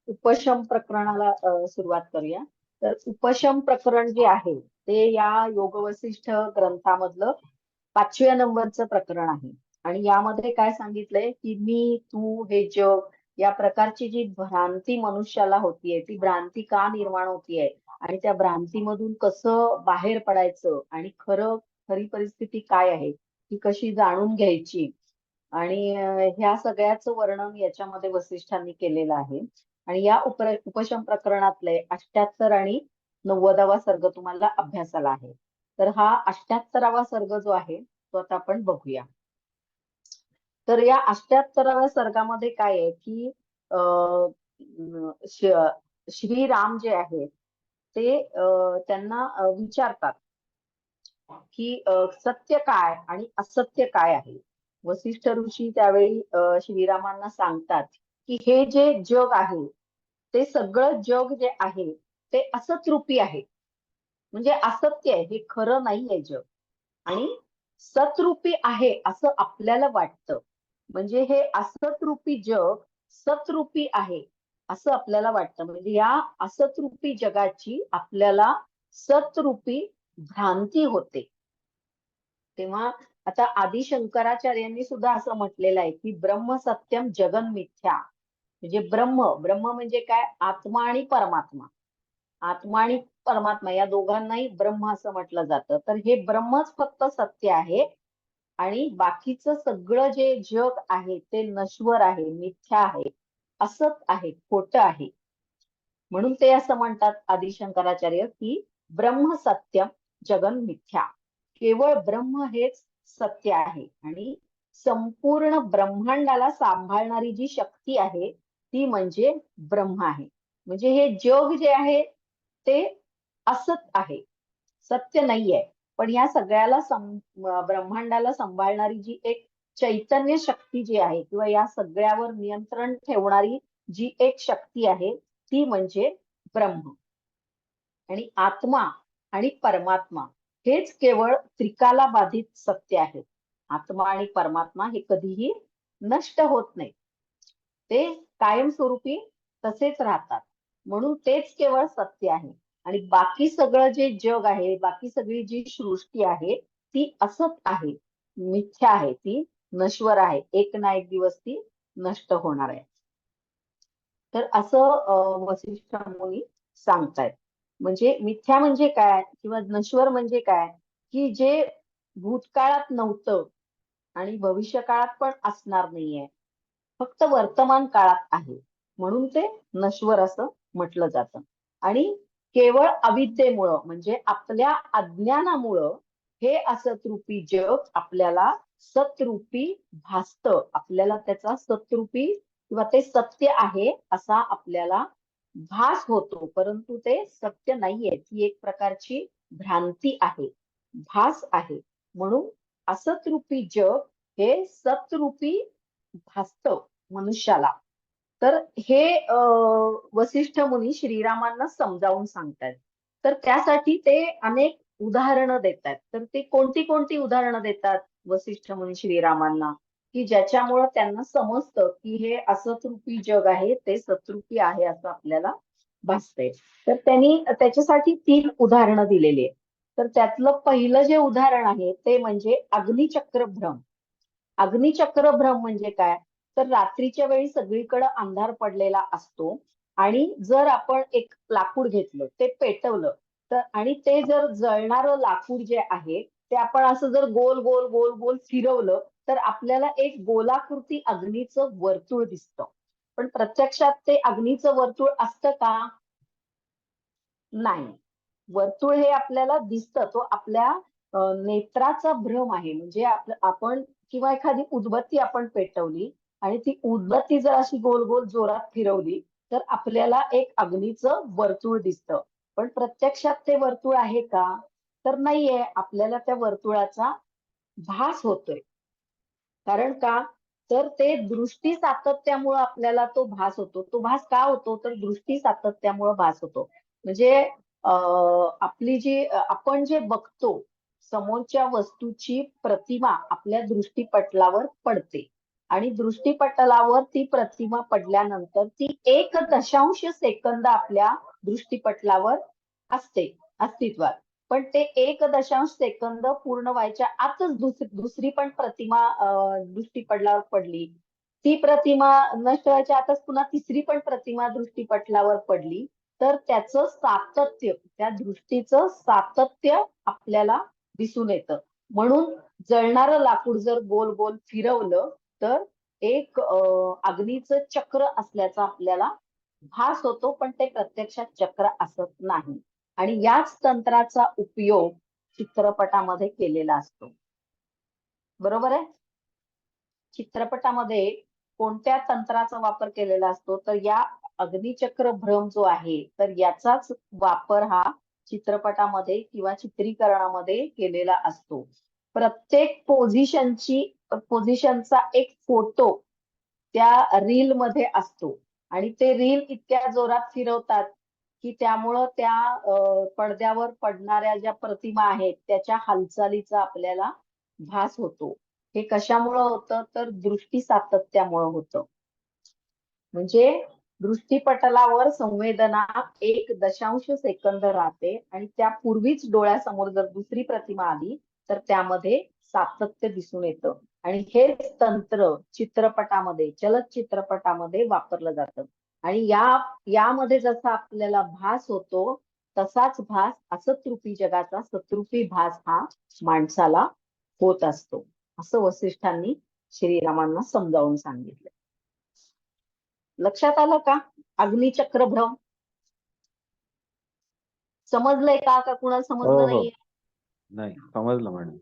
उपशम प्रकरणाला सुरुवात करूया. तर उपशम प्रकरण जे आहे ते या योग वसिष्ठ ग्रंथामधलं 5व्या नंबरचं प्रकरण आहे. आणि यामध्ये काय सांगितलंय की मी, तू, हे जग या प्रकारची जी भ्रांती मनुष्याला होतीये, ती भ्रांती का निर्माण होतीये आणि त्या भ्रांतीमधून कसं बाहेर पडायचं आणि खरी परिस्थिती काय आहे ती कशी जाणून घ्यायची, आणि ह्या सगळ्याचं वर्णन याच्यामध्ये वसिष्ठांनी केलेलं आहे. आणि या उपशम प्रकरणातले 78 आणि 90वा सर्ग तुम्हाला अभ्यासाला आहे. तर हा 78वा सर्ग जो आहे तो आता आपण बघूया. तर या 78व्या सर्गामध्ये काय आहे की श्रीराम जे आहेत ते त्यांना विचारतात की सत्य काय आणि असत्य काय आहे. वसिष्ठ ऋषी त्यावेळी श्रीरामांना सांगतात की हे जे जग आहे ते सगळं जग जे आहे ते असतरूपी आहे, म्हणजे असत्य आहे, हे खरं नाहीये जग, आणि सतरूपी आहे असं आपल्याला वाटतं. म्हणजे हे असतरूपी जग सतरूपी आहे असं आपल्याला वाटतं. म्हणजे या असतरूपी जगाची आपल्याला सतरूपी भ्रांती होते. तेव्हा आता आदि शंकराचार्यांनी सुद्धा असं म्हटलेलं आहे की ब्रह्म सत्यम जगन मिथ्या. म्हणजे ब्रह्म म्हणजे काय, आत्मा आणि परमात्मा. आत्मा आणि परमात्मा या दोघांनाही ब्रह्म असं म्हटलं जातं. तर हे ब्रह्मच फक्त सत्य आहे आणि बाकीचं सगळं जे जग आहे ते नश्वर आहे, मिथ्या आहे, असत आहे, खोटं आहे. म्हणून ते असं म्हणतात आदिशंकराचार्य की ब्रह्म सत्यम जगन मिथ्या. केवळ ब्रह्म हेच सत्य आहे आणि संपूर्ण ब्रह्मांडाला सांभाळणारी जी शक्ती आहे ती म्हणजे ब्रह्म आहे. म्हणजे हे जग जे आहे ते असत आहे, सत्य नाहीये. पण या सगळ्याला ब्रह्मांडाला सांभाळणारी जी एक चैतन्य शक्ती जी आहे किंवा या सगळ्यावर नियंत्रण ठेवणारी जी एक शक्ती आहे ती म्हणजे ब्रह्म. आणि आत्मा आणि परमात्मा हेच केवळ त्रिकाला बाधित सत्य आहे. आत्मा आणि परमात्मा हे कधीही नष्ट होत नाही, ते कायमस्वरूपी तसेच राहतात. म्हणून तेच केवळ सत्य आहे. आणि बाकी सगळं जे जग आहे, बाकी सगळी जी सृष्टी आहे ती असत आहे, मिथ्या आहे, ती नश्वर आहे, एक ना एक दिवस ती नष्ट होणार आहे. तर असं वसिष्ठ मुनी सांगतायत. म्हणजे मिथ्या म्हणजे काय किंवा नश्वर म्हणजे काय, की जे भूतकाळात नव्हतं आणि भविष्य काळात पण असणार नाहीये, फक्त वर्तमान काळात आहे, म्हणून ते नश्वर असं म्हटलं जातं. आणि केवळ अविद्येमुळं म्हणजे आपल्या अज्ञानामुळं हे असतरूपी जग आपल्याला सतरूपी भासतं, आपल्याला त्याचा सतरूपी किंवा ते सत्य आहे असा आपल्याला भास होतो, परंतु ते सत्य नाहीये, ती एक प्रकारची भ्रांती आहे, भास आहे. म्हणून असतरूपी जग हे सतरूपी भासतं मनुष्याला. तर हे वसिष्ठ मुनी श्रीरामांना समजावून सांगतात. तर त्यासाठी ते अनेक उदाहरणं देतात. तर ते कोणती कोणती उदाहरणं देतात वसिष्ठ मुनी श्रीरामांना, की ज्याच्यामुळं त्यांना समजतं की हे असतरूपी जग आहे ते सतरूपी आहे असं आपल्याला भासतंय. तर त्यांनी त्याच्यासाठी 3 उदाहरणं दिलेली आहेत. तर त्यातलं पहिलं जे उदाहरण आहे ते म्हणजे अग्निचक्र भ्रम. अग्निचक्र भ्रम म्हणजे काय, तर रात्रीच्या वेळी सगळीकडे अंधार पडलेला असतो आणि जर आपण एक लाकूड घेतलं, ते पेटवलं, तर आणि ते जर जळणारं लाकूड जे आहे ते आपण असं जर गोल गोल गोल गोल फिरवलं तर आपल्याला एक गोलाकृती अग्नीचं वर्तुळ दिसतं. पण प्रत्यक्षात ते अग्नीचं वर्तुळ असतं का, नाही. वर्तुळ हे आपल्याला दिसतं, तो आपल्या नेत्राचा भ्रम आहे. म्हणजे आपण किंवा एखादी उदबत्ती आपण पेटवली आणि ती उदबत्ती जर अशी गोल गोल जोरात फिरवली तर आपल्याला एक अग्नीचं वर्तुळ दिसतं. पण प्रत्यक्षात ते वर्तुळ आहे का, तर नाहीये. आपल्याला त्या वर्तुळाचा भास होतोय. कारण का, तर ते दृष्टी सातत्यामुळे आपल्याला तो भास होतो. तो भास का होतो? तर दृष्टी सातत्यामुळे भास होतो. म्हणजे आपली जी आपण जे बघतो समोरच्या वस्तूची प्रतिमा आपल्या दृष्टीपटलावर पडते आणि दृष्टीपटलावर ती प्रतिमा पडल्यानंतर ती 1 दशांश सेकंद आपल्या दृष्टीपटलावर असते अस्तित्वात. पण ते 1 दशांश सेकंद पूर्ण व्हायच्या आतच दुसरी पण प्रतिमा दृष्टीपटलावर पडली. ती प्रतिमा नष्ट व्हायच्या आतच पुन्हा तिसरी पण प्रतिमा दृष्टीपटलावर पडली. तर त्याचं सातत्य, त्या दृष्टीचं सातत्य आपल्याला दिसून येतं. म्हणून जळणारं लाकूड जर गोल गोल फिरवलं तर एक अग्नीचं चक्र असल्याचा आपल्याला भास होतो, पण ते प्रत्यक्षात चक्र असत नाही. आणि याच तंत्राचा उपयोग चित्रपटामध्ये केलेला असतो. बरोबर आहे? चित्रपटामध्ये कोणत्या तंत्राचा वापर केलेला असतो? तर या अग्निचक्र भ्रम जो आहे तर याचाच वापर हा चित्रपटामध्ये किंवा चित्रीकरणामध्ये केलेला असतो. प्रत्येक पोझिशनचा एक फोटो त्या रील मध्ये असतो आणि ते रील इतक्या जोरात फिरवतात की त्यामुळं त्या पडद्यावर पडणाऱ्या ज्या प्रतिमा आहेत त्याच्या हालचालीचा आपल्याला भास होतो. हे कशामुळं होतं? तर दृष्टी सातत्यामुळं होतं. म्हणजे दृष्टीपटलावर संवेदना 1 दशांश सेकंद राहते आणि त्यापूर्वीच डोळ्यासमोर जर दुसरी प्रतिमा आली तर त्यामध्ये सातत्य दिसून येतं. आणि हेच तंत्र चित्रपटामध्ये, चलचित्रपटामध्ये वापरलं जातं. आणि यामध्ये जसा आपल्याला भास होतो तसाच भास असतरूपी जगाचा सतरूपी भास हा माणसाला होत असतो. असं वसिष्ठांनी श्रीरामांना समजावून सांगितलं. लक्षात आलं का? अग्निचक्र भ्रम समजलंय का? का कुणाला समजलं हो नाहीये? नाही समजलं मॅडम.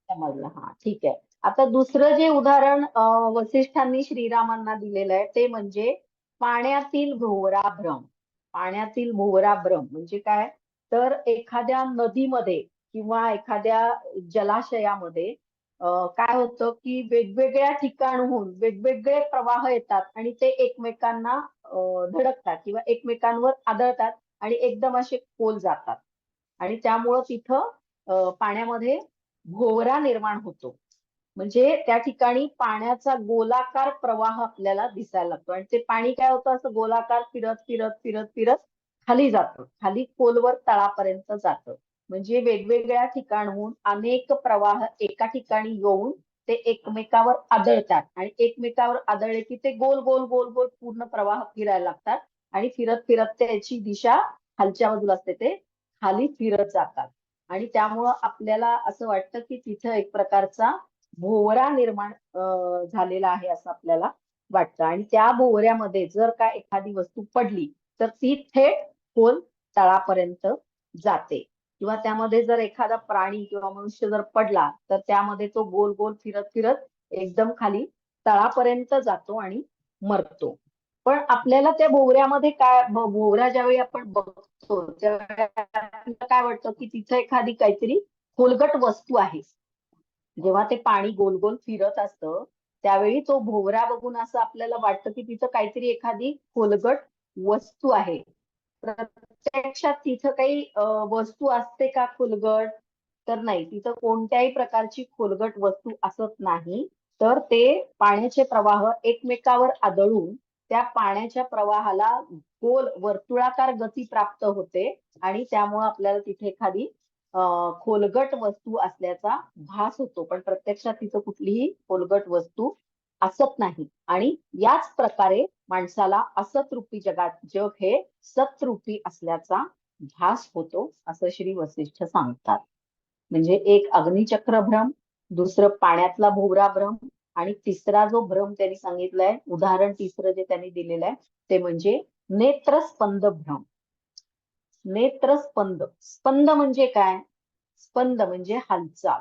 समजलं. हा, ठीक आहे. आता दुसरं जे उदाहरण वसिष्ठांनी श्रीरामांना दिलेलं आहे ते म्हणजे पाण्यातील भोवरा भ्रम. पाण्यातील भोवरा भ्रम म्हणजे काय? तर एखाद्या नदीमध्ये किंवा एखाद्या जलाशयामध्ये काय होतं की वेगवेगळ्या ठिकाणहून वेगवेगळे प्रवाह येतात आणि ते एकमेकांना धडकतात किंवा एकमेकांवर आदळतात आणि एकदम असे खोल जातात आणि त्यामुळं तिथं पाण्यामध्ये भोवरा निर्माण होतो. म्हणजे त्या ठिकाणी पाण्याचा गोलाकार प्रवाह आपल्याला दिसायला लागतो आणि ते पाणी काय होतं असं गोलाकार फिरत फिरत फिरत फिरत खाली जातं, खाली खोलवर तळापर्यंत जातं. म्हणजे वेगवेगळ्या ठिकाणहून अनेक प्रवाह एका ठिकाणी येऊन ते एकमेकावर आदळतात आणि एकमेकावर आदळले की ते गोल गोल गोल गोल पूर्ण प्रवाह फिरायला लागतात आणि फिरत फिरत त्याची दिशा खालच्या बाजूला असते, ते खाली फिरत जातात. आणि त्यामुळं आपल्याला असं वाटतं की तिथं एक प्रकारचा भोवरा निर्माण झालेला आहे असं आपल्याला वाटतं. आणि त्या भोवऱ्यामध्ये जर का एखादी वस्तू पडली तर ती थेट खोल तळापर्यंत जाते किंवा त्यामध्ये जर एखादा प्राणी किंवा मनुष्य जर पडला तर त्यामध्ये तो गोल गोल फिरत फिरत एकदम खाली तळापर्यंत जातो आणि मरतो. पण आपल्याला त्या भोवऱ्यामध्ये काय, भोवरा ज्यावेळी आपण बघतो त्यावेळी आपल्याला काय वाटतं की तिथे एखादी काहीतरी खोलगट वस्तू आहे. जेव्हा ते पाणी गोल गोल फिरत असतं त्यावेळी तो भोवरा बघून असं आपल्याला वाटतं की तिथं काहीतरी एखादी खोलगट वस्तू आहे. प्रत्यक्षात तिथं काही वस्तू असते का खोलगट? तर नाही, तिथं कोणत्याही प्रकारची खोलगट वस्तू असत नाही. तर ते पाण्याचे प्रवाह एकमेकावर आदळून त्या पाण्याच्या प्रवाहाला गोल वर्तुळाकार गती प्राप्त होते आणि त्यामुळे आपल्याला तिथे एखादी खोलगट वस्तू असल्याचा भास होतो. पण प्रत्यक्षात तिथं कुठलीही खोलगट वस्तू असत नाही. आणि याच प्रकारे माणसाला असतरूपी जग हे सतरूपी असल्याचा भास होतो असं श्री वसिष्ठ सांगतात. म्हणजे एक अग्निचक्र भ्रम, दुसरं पाण्यातला भोवरा भ्रम आणि तिसरा जो भ्रम त्यांनी सांगितलाय, उदाहरण तिसरं जे त्यांनी दिलेलं आहे ते म्हणजे नेत्रस्पंद भ्रम. नेत्रस्पंद, स्पंद म्हणजे काय? स्पंद म्हणजे हालचाल.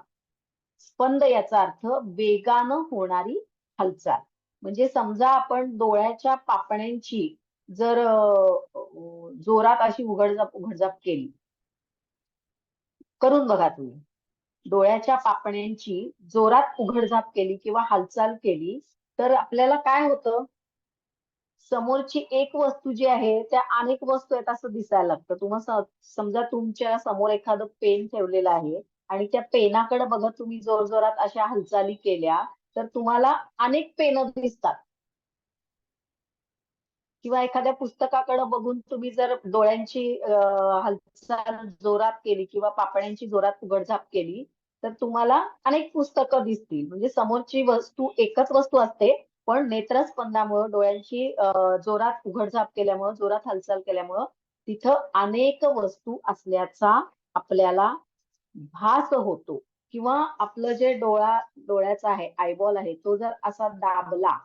स्पंद याचा अर्थ वेगानं होणारी हालचाल. म्हणजे समजा आपण डोळ्याच्या पापण्यांची जर जोरात अशी उघडझाप केली, करून बघा तुम्ही. डोळ्याच्या पापण्यांची जोरात उघडझाप केली किंवा हालचाल केली तर आपल्याला काय होतं, समोरची एक वस्तू जी आहे त्या अनेक वस्तू आहेत असं दिसायला लागतं. तुम्हाला समजा तुमच्या समोर एखादं पेन ठेवलेलं आहे आणि त्या पेनाकडे बघत तुम्ही जोरजोरात अशा हालचाली केल्या तर तुम्हाला अनेक पेन दिसतात. किंवा एखाद्या पुस्तकाकडे बघून तुम्ही जर डोळ्यांची हालचाल जोरात केली किंवा पापण्यांची जोरात उघडझाप केली तर तुम्हाला अनेक पुस्तकं दिसतील. म्हणजे समोरची वस्तू एकच वस्तू असते, पण नेत्रस्पंदामुळे डोळ्यांची जोरात उघडझाप केल्यामुळं, जोरात हालचाल केल्यामुळं तिथं अनेक वस्तू असल्याचा आपल्याला भास होतो. किंवा आपलं जे डोळ्याचा आहे, आयबॉल आहे, तो जर असा दाबला,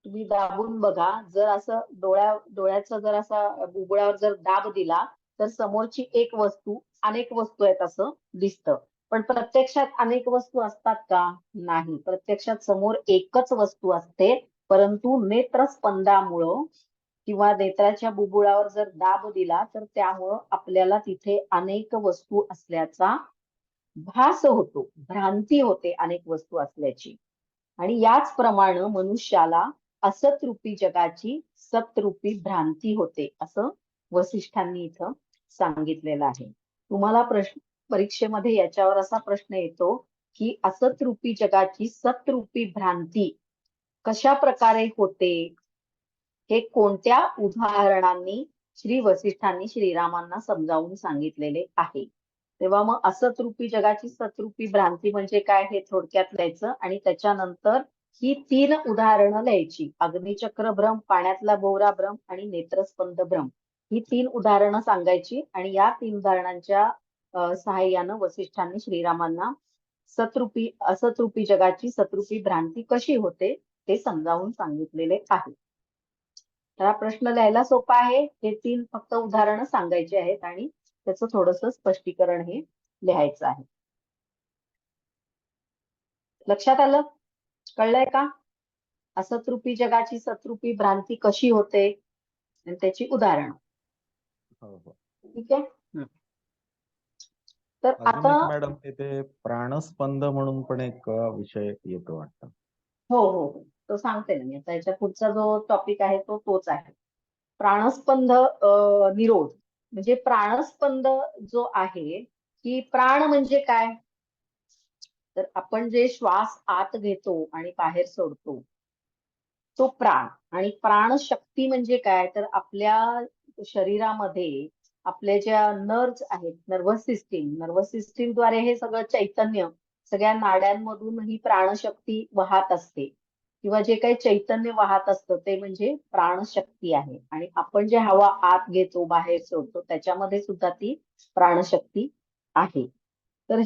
तुम्ही दाबून बघा, जर असं डोळ्याचा जर असा बुबुळावर जर दाब दिला तर समोरची एक वस्तू अनेक वस्तू आहेत असं दिसतं. पण प्रत्यक्षात अनेक वस्तू असतात का? नाही. प्रत्यक्षात समोर एकच वस्तू असते, परंतु नेत्रस्पंदामुळं किंवा नेत्राच्या बुबुळावर जर दाब दिला तर त्यामुळं आपल्याला तिथे अनेक वस्तू असल्याचा भास होतो, भ्रांती होते अनेक वस्तू असल्याची. आणि याचप्रमाणे मनुष्याला असतरूपी जगाची सतरूपी भ्रांती होते असं वसिष्ठांनी इथं सांगितलेलं आहे. तुम्हाला परीक्षेमध्ये याच्यावर असा प्रश्न येतो की असतरूपी जगाची सतरूपी भ्रांती कशा प्रकारे होते, हे कोणत्या उदाहरणांनी श्री वसिष्ठांनी श्रीरामांना समजावून सांगितलेले आहे. तेव्हा मग असतरूपी जगाची सतरूपी भ्रांती म्हणजे काय हे थोडक्यात लिहायचं आणि त्याच्यानंतर ही 3 उदाहरणं लिहायची. अग्निचक्र भ्रम, पाण्यातला भोवरा भ्रम आणि नेत्रस्पंद भ्रम. ही 3 उदाहरणं सांगायची आणि या 3 उदाहरणांच्या सहाय्यानं वसिष्ठांनी श्रीरामांना असतरूपी जगाची सतरूपी भ्रांती कशी होते ते समजावून सांगितलेले आहे. तर हा प्रश्न लिहायला सोपा आहे. हे 3 फक्त उदाहरणं सांगायची आहेत आणि त्याचं थोडंसं स्पष्टीकरण हे लिहायचं आहे. लक्षात आलं? कळलंय का? असतरूपी जगाची सतरूपी भ्रांती कशी होते आणि त्याची उदाहरणं. हो हो. ठीक आहे. तर अजून आता एक मॅडम तिथे प्राणस्पंद म्हणून पण एक विषय येतो वाटतं. हो हो हो. तो सांगते ना मी आता. याच्या पुढचा जो टॉपिक आहे तो तोच आहे. प्राणस्पंद निरोध. म्हणजे प्राणस्पंद जो आहे की प्राण म्हणजे काय, तर आपण जे श्वास आत घेतो आणि बाहेर सोडतो तो प्राण. आणि प्राणशक्ती म्हणजे काय, तर आपल्या शरीरामध्ये आपल्या ज्या नर्व्स आहेत, नर्वस सिस्टीम द्वारे हे सगळं चैतन्य सगळ्या नाड्यांमधून ही प्राणशक्ती वाहत असते किंवा जे काही चैतन्य वाहत असतं ते म्हणजे प्राणशक्ती आहे. आणि आपण जे हवा आत घेतो बाहेर सोडतो त्याच्यामध्ये सुद्धा ती प्राणशक्ती आहे. तर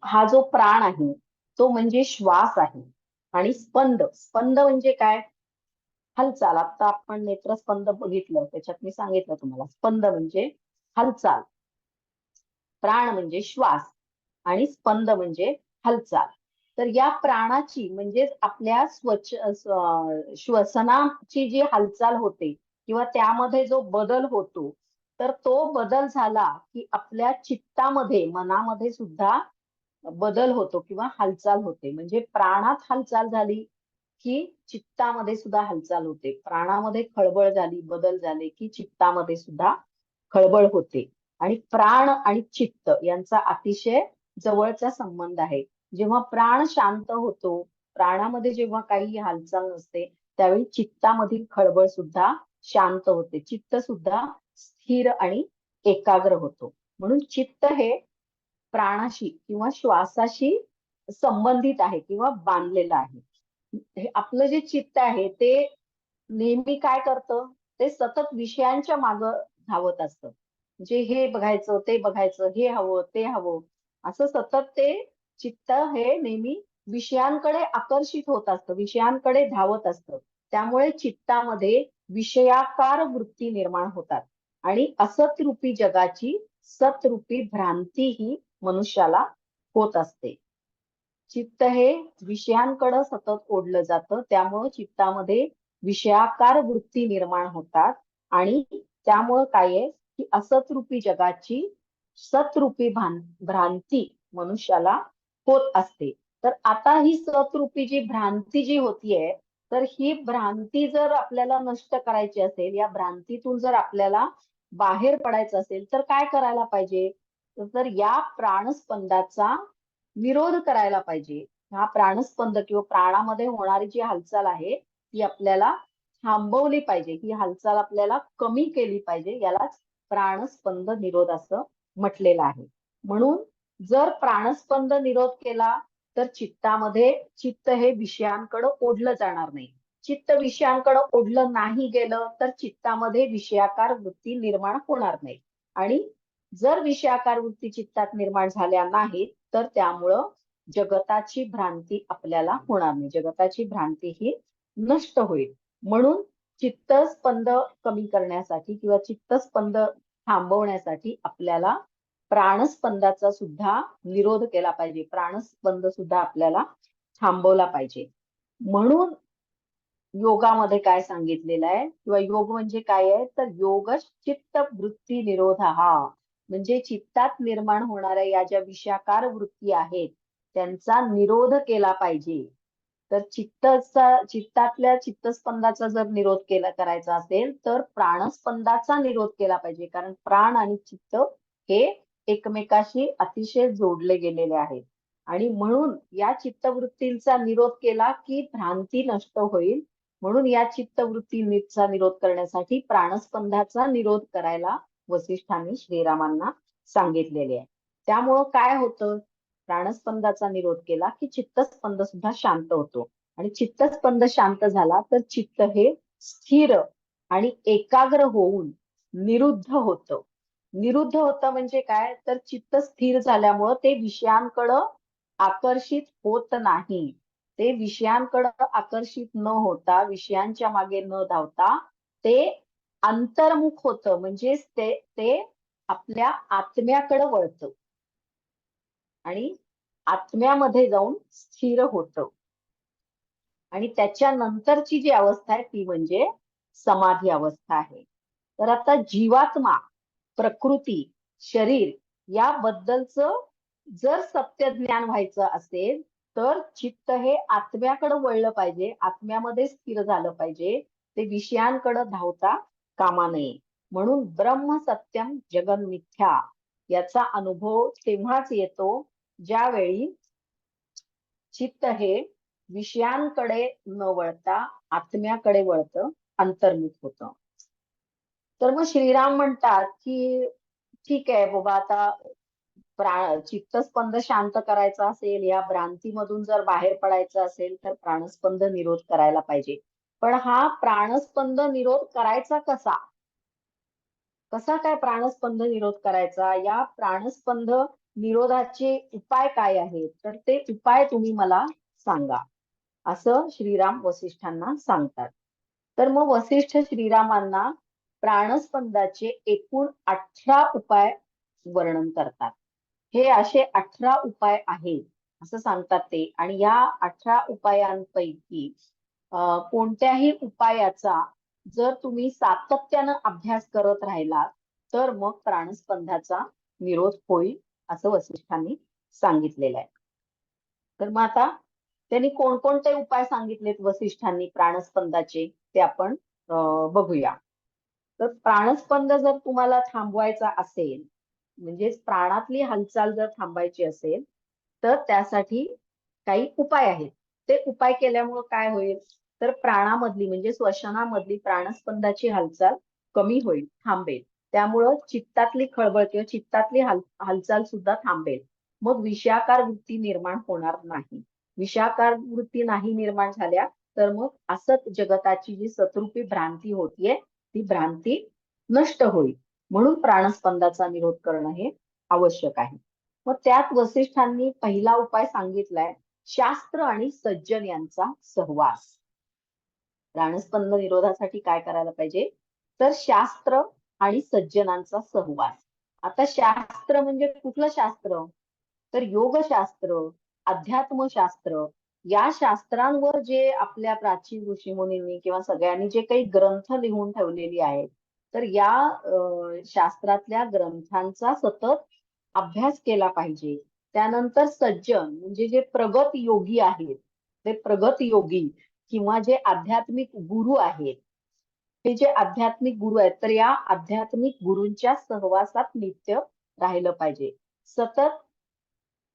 हा जो प्राण आहे तो म्हणजे श्वास आहे. आणि स्पंद, स्पंद म्हणजे काय, हालचाल. आता आपण नेत्रस्पंद बघितलं, त्याच्यात मी सांगितलं तुम्हाला स्पंद म्हणजे हालचाल, प्राण म्हणजे श्वास आणि स्पंद म्हणजे हालचाल. तर या प्राणाची म्हणजे आपल्या श्वसनाची जी हालचाल होते किंवा त्यामध्ये जो बदल होतो, तर तो बदल झाला की आपल्या चित्तामध्ये, मनामध्ये सुद्धा बदल होतो किंवा हालचाल होते. म्हणजे प्राणात हालचाल झाली की चित्तामध्ये सुद्धा हालचाल होते. प्राणामध्ये खळबळ झाली, बदल झाले की चित्तामध्ये सुद्धा खळबळ होते. आणि प्राण आणि चित्त यांचा अतिशय जवळचा संबंध आहे. जेव्हा प्राण शांत होतो, प्राणामध्ये जेव्हा काही हालचाल नसते त्यावेळी चित्तामधील खळबळ सुद्धा शांत होते. चित्त सुद्धा स्थिर आणि एकाग्र होतो. म्हणून चित्त हे प्राणाशी किंवा श्वासाशी संबंधित आहे किंवा बांधलेलं आहे. हे आपलं जे चित्त आहे ते नेहमी काय करतं, ते सतत विषयांच्या मागं धावत असतं. म्हणजे हे बघायचं, ते बघायचं, हे हवं, ते हवं, असं सतत ते चित्त हे नेहमी विषयांकडे आकर्षित होत असतं, विषयांकडे धावत असतं. त्यामुळे चित्तामध्ये विषयाकार वृत्ती निर्माण होतात आणि असतरूपी जगाची सतरूपी भ्रांती ही मनुष्याला होत असते. चित्त हे विषयांकडे सतत ओढलं जातं, त्यामुळं चित्तामध्ये विषयाकार वृत्ती निर्माण होतात आणि त्यामुळं काय आहे की असतरूपी जगाची सतरूपी भ्रांती मनुष्याला होत असते. तर आता ही सतरूपी जी भ्रांती जी होतीये, तर ही भ्रांती जर आपल्याला नष्ट करायची असेल, या भ्रांतीतून जर आपल्याला बाहेर पडायचं असेल, तर काय करायला पाहिजे? तर या प्राणस्पंदाचा विरोध करायला पाहिजे. हा प्राणस्पंद किंवा प्राणामध्ये होणारी जी हालचाल आहे ती आपल्याला थांबवली पाहिजे. ही हालचाल आपल्याला कमी केली पाहिजे. यालाच प्राणस्पंद निरोध असं म्हटलेलं आहे. म्हणून जर प्राणस्पंद निरोध केला तर चित्त हे विषयांकडे ओढलं जाणार नाही. चित्त विषयांकडे ओढलं नाही गेलं तर चित्तामध्ये विषयाकार वृत्ती निर्माण होणार नाही. आणि जर विषयाकार वृत्ती चित्तात निर्माण झाल्या नाहीत तर त्यामुळं जगताची भ्रांती आपल्याला होणार नाही. जगताची भ्रांती ही नष्ट होईल. म्हणून चित्तस्पंद कमी करण्यासाठी किंवा चित्तस्पंद थांबवण्यासाठी आपल्याला प्राणस्पंदाचा सुद्धा निरोध केला पाहिजे. प्राणस्पंद सुद्धा आपल्याला थांबवला पाहिजे. म्हणून योगामध्ये काय सांगितलेलं आहे किंवा योग म्हणजे काय आहे, तर योग चित्त वृत्ती निरोध हा, म्हणजे चित्तात निर्माण होणाऱ्या या ज्या विषयाकार वृत्ती आहेत त्यांचा निरोध केला पाहिजे. तर चित्तातल्या चित्तस्पंदाचा जर निरोध करायचा असेल तर प्राणस्पंदाचा निरोध केला पाहिजे. कारण प्राण आणि चित्त हे एकमेकाशी अतिशय जोडले गेलेले आहेत. आणि म्हणून या चित्तवृत्तींचा निरोध केला की भ्रांती नष्ट होईल. म्हणून या चित्तवृत्तीचा निरोध करण्यासाठी प्राणस्पंदाचा निरोध करायला वसिष्ठांनी श्रीरामांना सांगितलेले आहे. त्यामुळं काय होतं, प्राणस्पंदाचा निरोध केला की चित्तस्पंद सुद्धा शांत होतो. आणि चित्तस्पंद शांत झाला तर चित्त हे स्थिर आणि एकाग्र होऊन निरुद्ध होतं. निरुद्ध होतं म्हणजे काय, तर चित्त स्थिर झाल्यामुळं ते विषयांकडं आकर्षित होत नाही. ते विषयांकडे आकर्षित न होता, विषयांच्या मागे न धावता ते अंतर्मुख होतं. म्हणजे ते आपल्या आत्म्याकडे वळतं आणि आत्म्यामध्ये जाऊन स्थिर होतं. आणि त्याच्यानंतरची जी अवस्था आहे ती म्हणजे समाधी अवस्था आहे. तर आता जीवात्मा, प्रकृती, शरीर याबद्दलचं जर सत्य ज्ञान व्हायचं असेल तर चित्त हे आत्म्याकडे वळलं पाहिजे, आत्म्यामध्ये स्थिर झालं पाहिजे. ते विषयांकडे धावता कामा नये. म्हणून ब्रह्म सत्यम जगन मिथ्या याचा अनुभव तेव्हाच येतो ज्यावेळी चित्त हे विषयांकडे न वळता आत्म्याकडे वळतं, अंतर्मुख होतं. तर मग श्रीराम म्हणतात की ठीक आहे बाबा, आता चित्तस्पंद शांत करायचा असेल, या भ्रांतीमधून जर बाहेर पडायचं असेल तर प्राणस्पंद निरोध करायला पाहिजे. पण हा प्राणस्पंद निरोध करायचा कसा? कसा काय प्राणस्पंद निरोध करायचा? या प्राणस्पंद निरोधाचे उपाय काय आहेत? तर ते उपाय तुम्ही मला सांगा, असं श्रीराम वसिष्ठांना सांगतात. तर मग वसिष्ठ श्रीरामांना प्राणस्पंदाचे एकूण 18 उपाय वर्णन करतात. हे असे 18 उपाय आहेत असं सांगतात ते. आणि या 18 उपायांपैकी कोणत्याही उपायाचा जर तुम्ही सातत्यानं अभ्यास करत राहिला तर मग प्राणस्पंदाचा निरोध होईल असं वसिष्ठांनी सांगितलेलं आहे. तर मग आता त्यांनी कोणकोणते उपाय सांगितलेत वसिष्ठांनी प्राणस्पंदाचे ते आपण बघूया. तर प्राणस्पंद जर तुम्हाला थांबवायचा असेल, म्हणजेच प्राणातली हालचाल जर थांबायची असेल तर त्यासाठी काही उपाय आहेत. ते उपाय केल्यामुळे काय होईल, तर प्राणामधली म्हणजे श्वसनामधली प्राणस्पंदाची हालचाल कमी होईल, थांबेल. त्यामुळं चित्तातली खळबळ किंवा चित्तातली हालचाल सुद्धा थांबेल. मग विषयाकार वृत्ती निर्माण होणार नाही. विषयाकार वृत्ती नाही निर्माण झाल्या तर मग असत जगताची जी सतरूपी भ्रांती होतीये ती भ्रांती नष्ट होईल. म्हणून प्राणस्पंदाचा निरोध करणं हे आवश्यक आहे. मग त्यात वसिष्ठांनी पहिला उपाय सांगितलाय, शास्त्र आणि सज्जन यांचा सहवास. प्राणस्पंद निरोधासाठी काय करायला पाहिजे, तर शास्त्र आणि सज्जनांचा सहवास. आता शास्त्र म्हणजे कुठलं शास्त्र, तर योगशास्त्र, अध्यात्मशास्त्र. या शास्त्रांवर जे आपल्या प्राचीन ऋषीमुनींनी किंवा सगळ्यांनी जे काही ग्रंथ लिहून ठेवलेली आहेत, तर या शास्त्रातल्या ग्रंथांचा सतत अभ्यास केला पाहिजे. त्यानंतर सज्जन म्हणजे जे प्रगत योगी आहेत, ते प्रगत योगी किंवा जे आध्यात्मिक गुरु आहेत, हे जे आध्यात्मिक गुरु आहेत, तर या आध्यात्मिक गुरूंच्या सहवासात नित्य राहिलं पाहिजे. सतत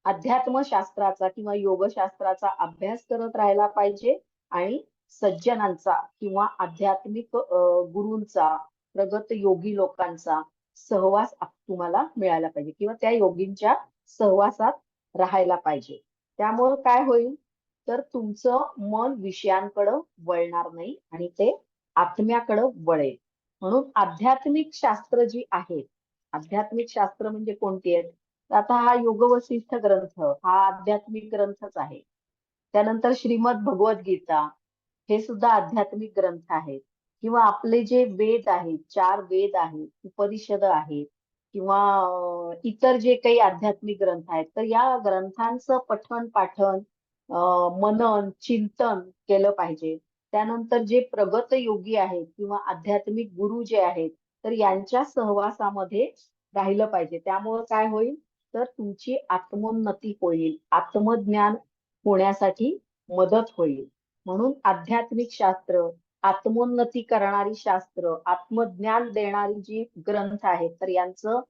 अध्यात्मशास्त्राचा किंवा योगशास्त्राचा अभ्यास करत राहायला पाहिजे आणि सज्जनांचा किंवा आध्यात्मिक गुरूंचा, प्रगत योगी लोकांचा सहवास तुम्हाला मिळायला पाहिजे किंवा त्या योगींच्या सहवासात राहायला पाहिजे. त्यामुळं काय होईल, तर तुमचं मन विषयांकडे वळणार नाही आणि ते आत्म्याकडे वळेल. म्हणून आध्यात्मिक शास्त्र जी आहेत, आध्यात्मिक शास्त्र म्हणजे कोणती आहेत? आता हा योग वसिष्ठ ग्रंथ हा आध्यात्मिक ग्रंथच आहे. त्यानंतर श्रीमद भगवद्गीता हे सुद्धा आध्यात्मिक ग्रंथ आहेत. किंवा आपले जे वेद आहेत, 4 वेद आहेत, उपनिषद आहेत किंवा इतर जे काही आध्यात्मिक ग्रंथ आहेत, तर या ग्रंथांचं पठण पाठन, मनन, चिंतन केलं पाहिजे. त्यानंतर जे प्रगत योगी आहेत किंवा आध्यात्मिक गुरु जे आहेत, तर यांच्या सहवासामध्ये राहिलं पाहिजे. त्यामुळं काय होईल, तर तुमची आत्मोन्नती होईल, आत्मज्ञान होण्यासाठी मदत होईल. म्हणून आध्यात्मिक शास्त्र, आत्मोन्नती करणारी शास्त्र, आत्मज्ञान देणारी जी ग्रंथ आहेत, तर यांचं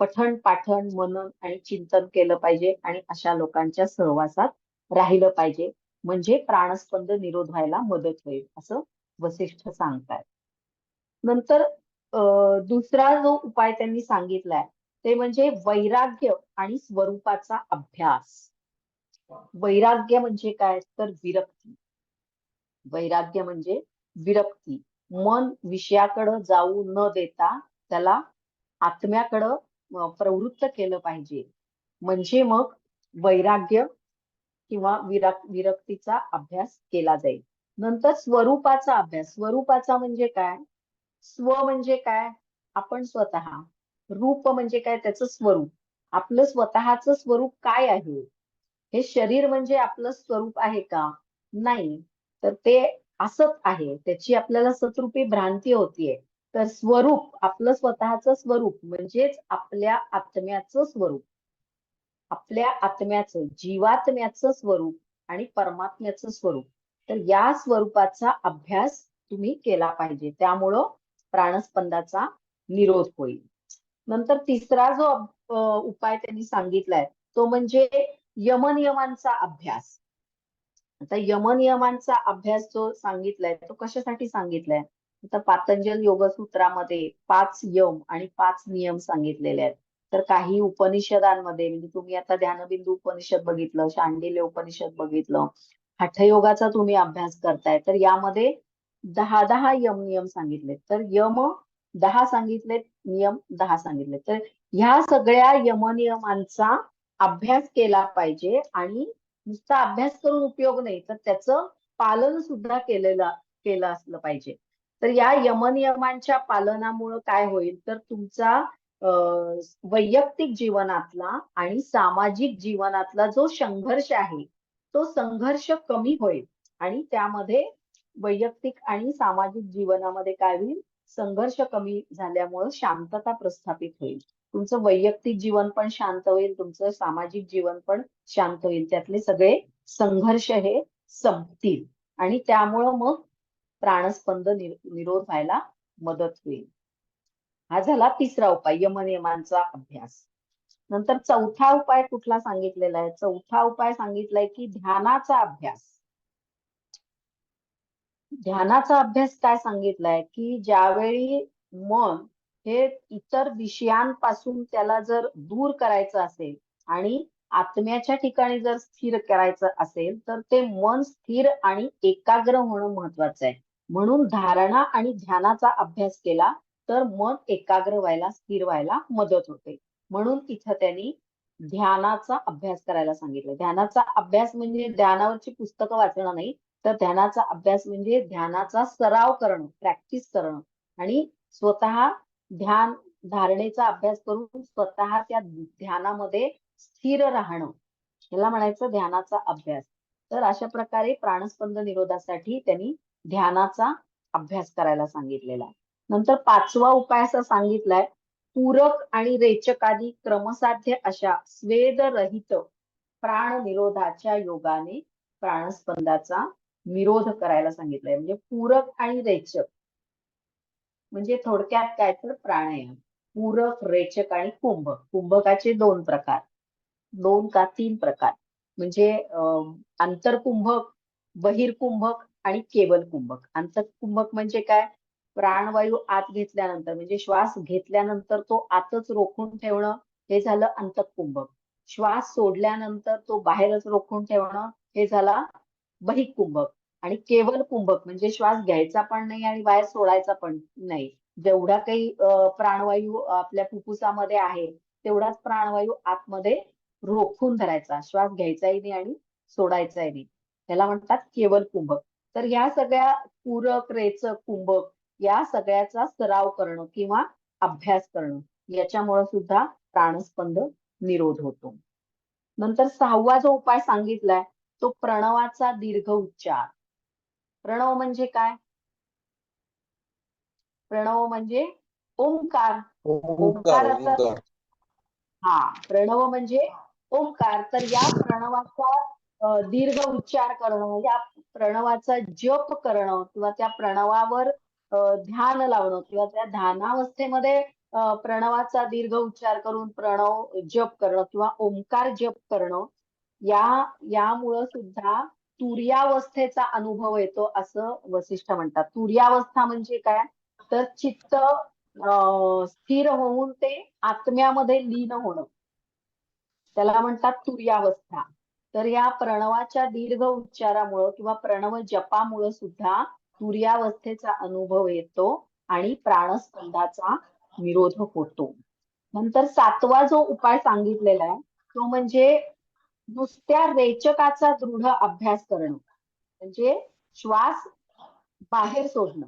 पठण पाठन, मनन आणि चिंतन केलं पाहिजे आणि अशा लोकांच्या सहवासात राहिलं पाहिजे. म्हणजे प्राणस्पंद निरोध व्हायला मदत होईल, असं वसिष्ठ सांगतायत. नंतर दुसरा जो उपाय त्यांनी सांगितलाय ते म्हणजे वैराग्य आणि स्वरूपाचा अभ्यास. वैराग्य म्हणजे काय, तर विरक्ती. वैराग्य म्हणजे विरक्ती. मन विषयाकडे जाऊ न देता त्याला आत्म्याकडं प्रवृत्त केलं पाहिजे. म्हणजे मग वैराग्य किंवा विरक्तीचा अभ्यास केला जाईल. नंतर स्वरूपाचा अभ्यास. स्वरूपाचा म्हणजे काय? स्व म्हणजे काय? आपण स्वतः. रूप म्हणजे काय? त्याचं स्वरूप. आपलं स्वतःचं स्वरूप काय आहे? हे शरीर म्हणजे आपलं स्वरूप आहे का? नाही. तर ते असंच आहे. त्याची आपल्याला सतरूपी भ्रांती होतीये. तर स्वरूप, आपलं स्वतःचं स्वरूप म्हणजेच आपल्या आत्म्याचं स्वरूप. आपल्या आत्म्याचं, जीवात्म्याचं स्वरूप आणि परमात्म्याचं स्वरूप. तर या स्वरूपाचा अभ्यास तुम्ही केला पाहिजे. त्यामुळं प्राणस्पंदाचा निरोध होईल. नंतर तिसरा जो उपाय त्यांनी सांगितलाय तो म्हणजे यमनियमांचा अभ्यास. आता यमनियमांचा अभ्यास जो सांगितलाय तो कशासाठी सांगितलाय? आता पातंजल योगसूत्रामध्ये 5 यम आणि 5 नियम सांगितलेले आहेत. तर काही उपनिषदांमध्ये, म्हणजे तुम्ही आता ध्यानबिंदू उपनिषद बघितलं, शांडिल्य उपनिषद बघितलं, हठयोगाचा तुम्ही अभ्यास करताय, तर यामध्ये 10 यम नियम सांगितले. तर यम 10 सांगितलेत, नियम 10 सांगितले. तर ह्या सगळ्या यमनियमांचा अभ्यास केला पाहिजे आणि नुसता अभ्यास करून उपयोग नाही, तर त्याचं पालन सुद्धा केलं असलं पाहिजे. तर या यमनियमांच्या पालनामुळे काय होईल, तर तुमचा वैयक्तिक जीवनातला आणि सामाजिक जीवनातला जो संघर्ष आहे तो संघर्ष कमी होईल आणि त्यामध्ये वैयक्तिक आणि सामाजिक जीवनामध्ये काय होईल, संघर्ष कमी झाल्यामुळे शांतता प्रस्थापित होईल. तुमचं वैयक्तिक जीवन पण शांत होईल, तुमचं सामाजिक जीवन पण शांत होईल. त्यातले सगळे संघर्ष हे संपतील आणि त्यामुळं मग प्राणस्पंद निरोध व्हायला मदत होईल. हा झाला तिसरा उपाय, यमनियमांचा अभ्यास. नंतर चौथा उपाय कुठला सांगितलेला आहे? चौथा उपाय सांगितलाय की ध्यानाचा अभ्यास. ध्यानाचा अभ्यास काय सांगितलाय की ज्यावेळी मन हे इतर विषयांपासून त्याला जर दूर करायचं असेल आणि आत्म्याच्या ठिकाणी जर स्थिर करायचं असेल, तर ते मन स्थिर आणि एकाग्र होणं महत्वाचं आहे. म्हणून धारणा आणि ध्यानाचा अभ्यास केला तर मन एकाग्र व्हायला, स्थिर व्हायला मदत होते. म्हणून इथं त्यांनी ध्यानाचा अभ्यास करायला सांगितलं. ध्यानाचा अभ्यास म्हणजे ध्यानावरची पुस्तकं वाचणं नाही, तर ध्यानाचा अभ्यास म्हणजे ध्यानाचा सराव करणं, प्रॅक्टिस करणं आणि स्वतः ध्यान धारणेचा अभ्यास करून स्वतः त्या ध्यानामध्ये स्थिर राहणं, याला म्हणायचं ध्यानाचा अभ्यास. तर अशा प्रकारे प्राणस्पंद निरोधासाठी त्यांनी ध्यानाचा अभ्यास करायला सांगितलेला आहे. नंतर 5वा उपाय असा सांगितलाय पूरक आणि रेचकादी क्रमसाध्य अशा स्वेदरहित प्राणनिरोधाच्या योगाने प्राणस्पंदाचा निरोध करायला सांगितलंय. म्हणजे पूरक आणि रेचक म्हणजे थोडक्यात काय तर प्राणायाम. पूरक, रेचक आणि कुंभक. कुंभकाचे 2 प्रकार, 2 का 3 प्रकार म्हणजे आंतरकुंभक, बहिर्कुंभक आणि केवल कुंभक. आंतरकुंभक म्हणजे काय? प्राणवायू आत घेतल्यानंतर म्हणजे श्वास घेतल्यानंतर तो आतच रोखून ठेवणं, हे झालं अंतःकुंभक. श्वास सोडल्यानंतर तो बाहेरच रोखून ठेवणं, हे झाला बहिर्कुंभक. आणि केवल कुंभक म्हणजे श्वास घ्यायचा पण नाही आणि बाहेर सोडायचा पण नाही. जेवढा काही प्राणवायू आपल्या फुफ्फुसामध्ये आहे तेवढाच प्राणवायू आतमध्ये रोखून धरायचा. श्वास घ्यायचाही नाही आणि सोडायचाही नाही. त्याला म्हणतात केवल कुंभक. तर या सगळ्या पूरक, रेचक, कुंभक या सगळ्याचा सराव करणं किंवा अभ्यास करणं याच्यामुळे सुद्धा प्राणस्पंद निरोध होतो. नंतर 6वा जो उपाय सांगितलाय तो प्रणवाचा दीर्घ उच्चार. प्रणव म्हणजे काय? प्रणव म्हणजे ओंकार. ओंकार ओंकाराचा ओंकार प्रणव म्हणजे ओंकार. तर या प्रणवाचा दीर्घ उच्चार करणं, या प्रणवाचा जप करणं किंवा त्या प्रणवावर ध्यान लावणं किंवा त्या ध्यानावस्थेमध्ये प्रणवाचा दीर्घ उच्चार करून प्रणव जप करणं किंवा ओंकार जप करणं यामुळं सुद्धा तुर्यावस्थेचा अनुभव येतो असं वसिष्ठ म्हणतात. तुर्यावस्था म्हणजे काय? तर चित्त स्थिर होऊन ते आत्म्यामध्ये लीन होणं, त्याला म्हणतात तुर्यावस्था. तर या प्रणवाच्या दीर्घ उच्चारामुळं किंवा प्रणव जपामुळं सुद्धा तुर्यावस्थेचा अनुभव येतो आणि प्राणस्पंदाचा निरोध होतो. नंतर 7वा जो उपाय सांगितलेला आहे तो म्हणजे नुसत्या रेचकाचा दृढ अभ्यास करणं. म्हणजे श्वास बाहेर सोडणं.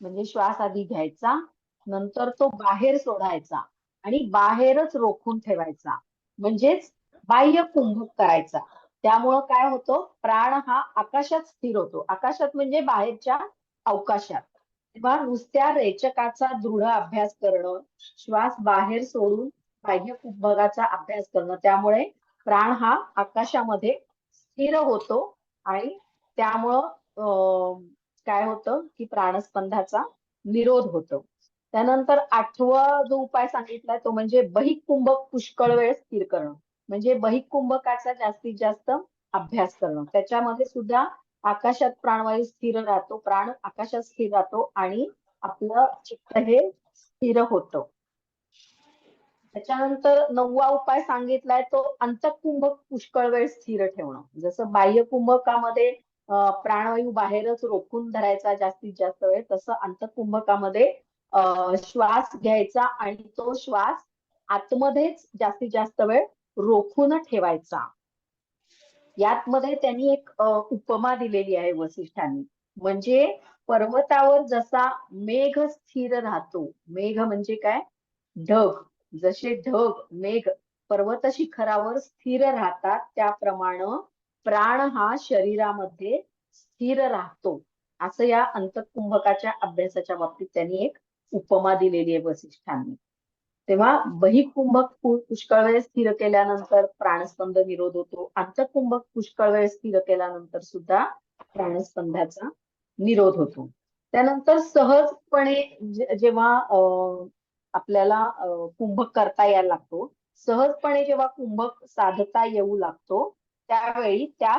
म्हणजे श्वास आधी घ्यायचा, नंतर तो बाहेर सोडायचा आणि बाहेरच रोखून ठेवायचा. म्हणजेच बाह्य कुंभक करायचा. त्यामुळं काय होतं? प्राण हा आकाशात स्थिर होतो. आकाशात म्हणजे बाहेरच्या अवकाशात. किंवा नुसत्या रेचकाचा दृढ अभ्यास करणं, श्वास बाहेर सोडून बाह्य कुंभकाचा अभ्यास करणं, त्यामुळे प्राण हा आकाशामध्ये स्थिर होतो आणि त्यामुळं काय होतं की प्राणस्पंदाचा निरोध होतो. त्यानंतर 8वा जो उपाय सांगितलाय तो म्हणजे बहिकुंभक पुष्कळ वेळ स्थिर करणं. म्हणजे बहिकुंभकाचा जास्तीत जास्त अभ्यास करणं. त्याच्यामध्ये सुद्धा आकाशात प्राणवायू स्थिर राहतो, प्राण आकाशात स्थिर राहतो आणि आपलं चित्त हे स्थिर होतं. त्याच्यानंतर 9वा उपाय सांगितलाय तो अंतःकुंभक पुष्कळ वेळ स्थिर ठेवणं. जसं बाह्य कुंभकामध्ये प्राणवायू बाहेरच रोखून धरायचा जास्तीत जास्त वेळ, तसं अंतःकुंभकामध्ये श्वास घ्यायचा आणि तो श्वास आतमध्येच जास्तीत जास्त वेळ रोखून ठेवायचा. यातमध्ये त्यांनी एक उपमा दिलेली आहे वसिष्ठांनी. म्हणजे पर्वतावर जसा मेघ स्थिर राहतो, मेघ म्हणजे काय? ढग. जसे ढग, मेघ पर्वत शिखरावर स्थिर राहतात त्याप्रमाणे प्राण हा शरीरामध्ये स्थिर राहतो. असं या अंतःकुंभकाच्या अभ्यासाच्या बाबतीत त्यांनी एक उपमा दिलेली आहे वसिष्ठांनी. तेव्हा बहिकुंभक पुष्कळ वेळ स्थिर केल्यानंतर प्राणस्पंद निरोध होतो. अंतःकुंभक पुष्कळ वेळ स्थिर केल्यानंतर सुद्धा प्राणस्पंदाचा निरोध होतो. त्यानंतर सहजपणे जेव्हा आपल्याला कुंभक करता यायला लागतो, सहजपणे जेव्हा कुंभक साधता येऊ लागतो त्यावेळी त्या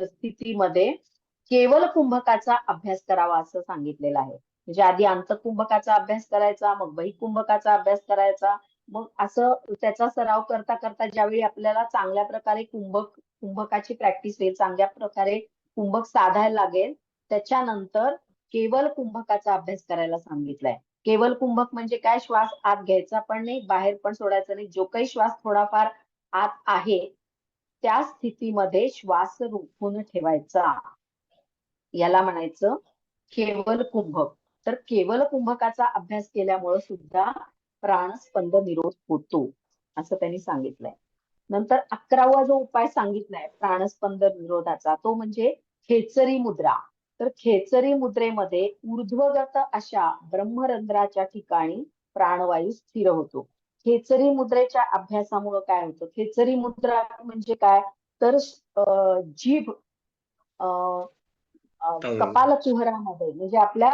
स्थितीमध्ये केवल कुंभकाचा अभ्यास करावा असं सांगितलेलं आहे. म्हणजे आधी अंतःकुंभकाचा अभ्यास करायचा, मग बहिकुंभकाचा अभ्यास करायचा, मग असं त्याचा सराव करता करता ज्यावेळी आपल्याला चांगल्या प्रकारे कुंभकाची प्रॅक्टिस होईल, चांगल्या प्रकारे कुंभक साधायला लागेल, त्याच्यानंतर केवल कुंभकाचा अभ्यास करायला सांगितलाय. केवल कुंभक म्हणजे काय? श्वास आत घ्यायचा पण नाही, बाहेर पण सोडायचा नाही. जो काही श्वास थोडाफार आत आहे त्या स्थितीमध्ये श्वास रोखून ठेवायचा, याला म्हणायचं केवल कुंभक. तर केवल कुंभकाचा अभ्यास केल्यामुळे सुद्धा प्राणस्पंद निरोध होतो असं त्यांनी सांगितलंय. नंतर 11वा जो उपाय सांगितलाय प्राणस्पंद निरोधाचा तो म्हणजे खेचरी मुद्रा. तर खेचरी मुद्रेमध्ये ऊर्ध्वगत अशा ब्रह्मरंध्राच्या ठिकाणी प्राणवायू स्थिर होतो. खेचरी मुद्रेच्या अभ्यासामुळे काय होतं? खेचरी मुद्रा म्हणजे काय? तर जीभ टाळू. कपाल कुहरामध्ये म्हणजे आपल्या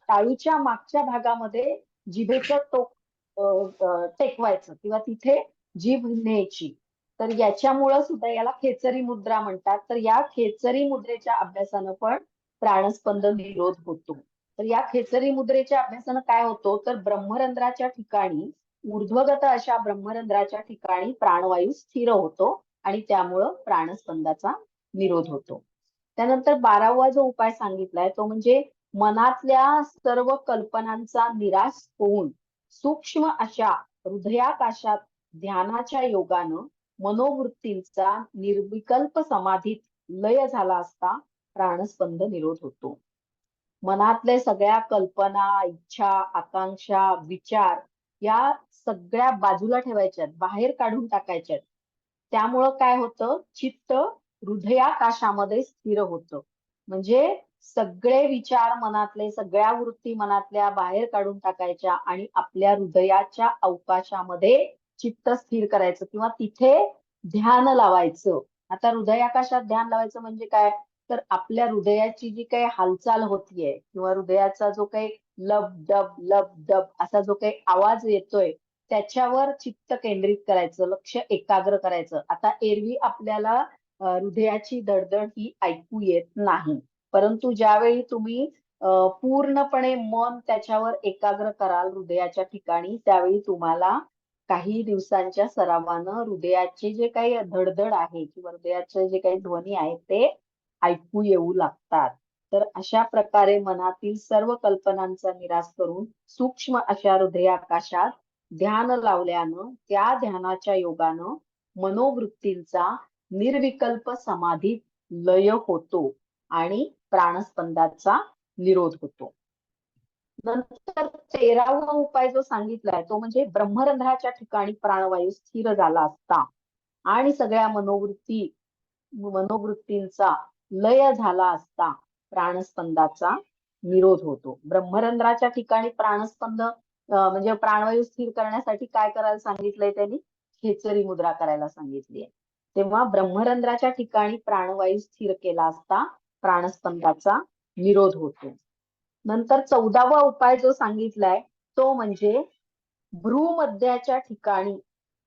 टाळूच्या मागच्या भागामध्ये जिभेचं टोक टेकवायचं किंवा तिथे जीभ न्यायची. तर याच्यामुळं सुद्धा याला खेचरी मुद्रा म्हणतात. तर या खेचरी मुद्रेच्या अभ्यासानं पण प्राणस्पंद निरोध होतो. तर या खेचरी मुद्रेच्या अभ्यासानं काय होतं? तर ब्रह्मरंध्राच्या ठिकाणी ऊर्ध्वगत अशा ब्रह्मरंध्राच्या ठिकाणी प्राणवायू स्थिर होतो आणि त्यामुळं प्राणस्पंदाचा निरोध होतो. त्यानंतर 12वा जो उपाय सांगितलाय तो म्हणजे मनातल्या सर्व कल्पनांचा निराश होऊन सूक्ष्म अशा हृदयाकाशात ध्यानाच्या योगानं मनोवृत्तींचा निर्विकल्प समाधीत लय झाला असता प्राणस्पंद निरोध होतो. मनातले सगळ्या कल्पना, इच्छा, आकांक्षा, विचार या सगळ्या बाजूला ठेवायच्यात, बाहेर काढून टाकायच्यात. त्यामुळं काय होतं? चित्त हृदयाकाशामध्ये स्थिर होतं. म्हणजे सगळे विचार मनातले, सगळ्या वृत्ती मनातल्या बाहेर काढून टाकायच्या आणि आपल्या हृदयाच्या अवकाशामध्ये चित्त स्थिर करायचं किंवा तिथे ध्यान लावायचं. आता हृदयाकाशात ध्यान लावायचं म्हणजे काय? तर आपल्या हृदयाची जी काही हालचाल होतीये किंवा हृदयाचा जो काही लब डब असा जो काही आवाज येतोय त्याच्यावर चित्त केंद्रित करायचं, लक्ष एकाग्र करायचं. आता एरवी आपल्याला हृदयाची धडधड ही ऐकू येत नाही, परंतु ज्यावेळी तुम्ही पूर्णपणे मन त्याच्यावर एकाग्र कराल हृदयाच्या ठिकाणी, त्यावेळी तुम्हाला काही दिवसांच्या सरावानं हृदयाचे जे काही धडधड आहे किंवा हृदयाचे जे काही ध्वनी आहेत ते ऐकू येऊ लागतात. तर अशा प्रकारे मनातील सर्व कल्पनांचा निराश करून सूक्ष्म अशा हृदयाकाशात ध्यान लावल्यानं त्या ध्यानाच्या योगानं मनोवृत्तींचा निर्विकल्प समाधीत लय होतो आणि प्राणस्पंदाचा निरोध होतो. नंतर 13वा उपाय जो सांगितलाय तो म्हणजे ब्रह्मरंध्राच्या ठिकाणी प्राणवायू स्थिर झाला असता आणि सगळ्या मनोवृत्तींचा लय झाला असता प्राणस्पंदाचा निरोध होतो. ब्रह्मरंध्राच्या ठिकाणी प्राणस्पंद म्हणजे प्राणवायू स्थिर करण्यासाठी काय करायला सांगितलंय त्यांनी? खेचरी मुद्रा करायला सांगितलीये. तेव्हा ब्रह्मरंध्राच्या ठिकाणी प्राणवायू स्थिर केला असता प्राणस्पंदाचा निरोध होतो. नंतर 14वा उपाय जो सांगितलाय तो म्हणजे भ्रूमध्याच्या ठिकाणी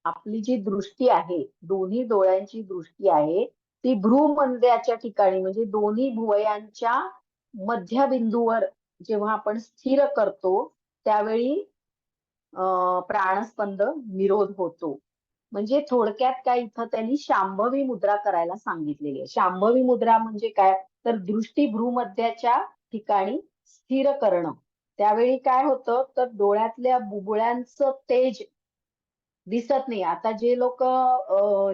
आपली जी दृष्टी आहे, दोन्ही डोळ्यांची दृष्टी आहे ती भ्रूमध्याच्या ठिकाणी म्हणजे दोन्ही भुवयांच्या मध्यबिंदूवर जेव्हा आपण स्थिर करतो त्यावेळी प्राणस्पंद निरोध होतो. म्हणजे थोडक्यात काय इथं त्यांनी शांभवी मुद्रा करायला सांगितलेली आहे. शांभवी मुद्रा म्हणजे काय? तर दृष्टी भ्रूमध्याच्या ठिकाणी स्थिर करणं. त्यावेळी काय होतं? तर डोळ्यातल्या बुबुळ्यांचं तेज दिसत नाही. आता जे लोक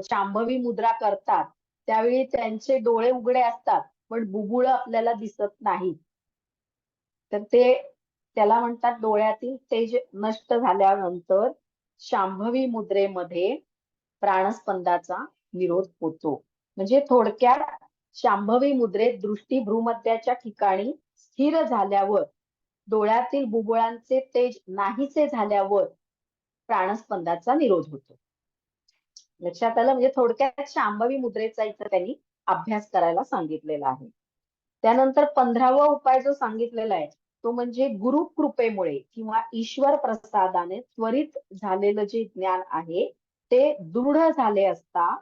शांभवी मुद्रा करतात त्यावेळी त्यांचे डोळे उघडे असतात पण बुबुळ आपल्याला दिसत नाहीत. तर ते त्याला म्हणतात डोळ्यातील तेज नष्ट झाल्यानंतर शांभवी मुद्रेमध्ये प्राणस्पंदाचा निरोध होतो. म्हणजे थोडक्यात शांभवी मुद्रेत दृष्टी भ्रूमध्याच्या ठिकाणी स्थिर झाल्यावर डोळ्यातील बुबुळांचे तेज नाहीसे झाल्यावर प्राणस्पंदाचा निरोध होतो. लक्षात आलं? म्हणजे थोडक्यात शांभवी मुद्रेचा इथं त्यांनी अभ्यास करायला सांगितलेला आहे. त्यानंतर 15वा उपाय जो सांगितलेला आहे तो म्हणजे गुरुकृपेमुळे किंवा ईश्वर प्रसादाने त्वरित झालेलं जे ज्ञान आहे ते दृढ झाले असता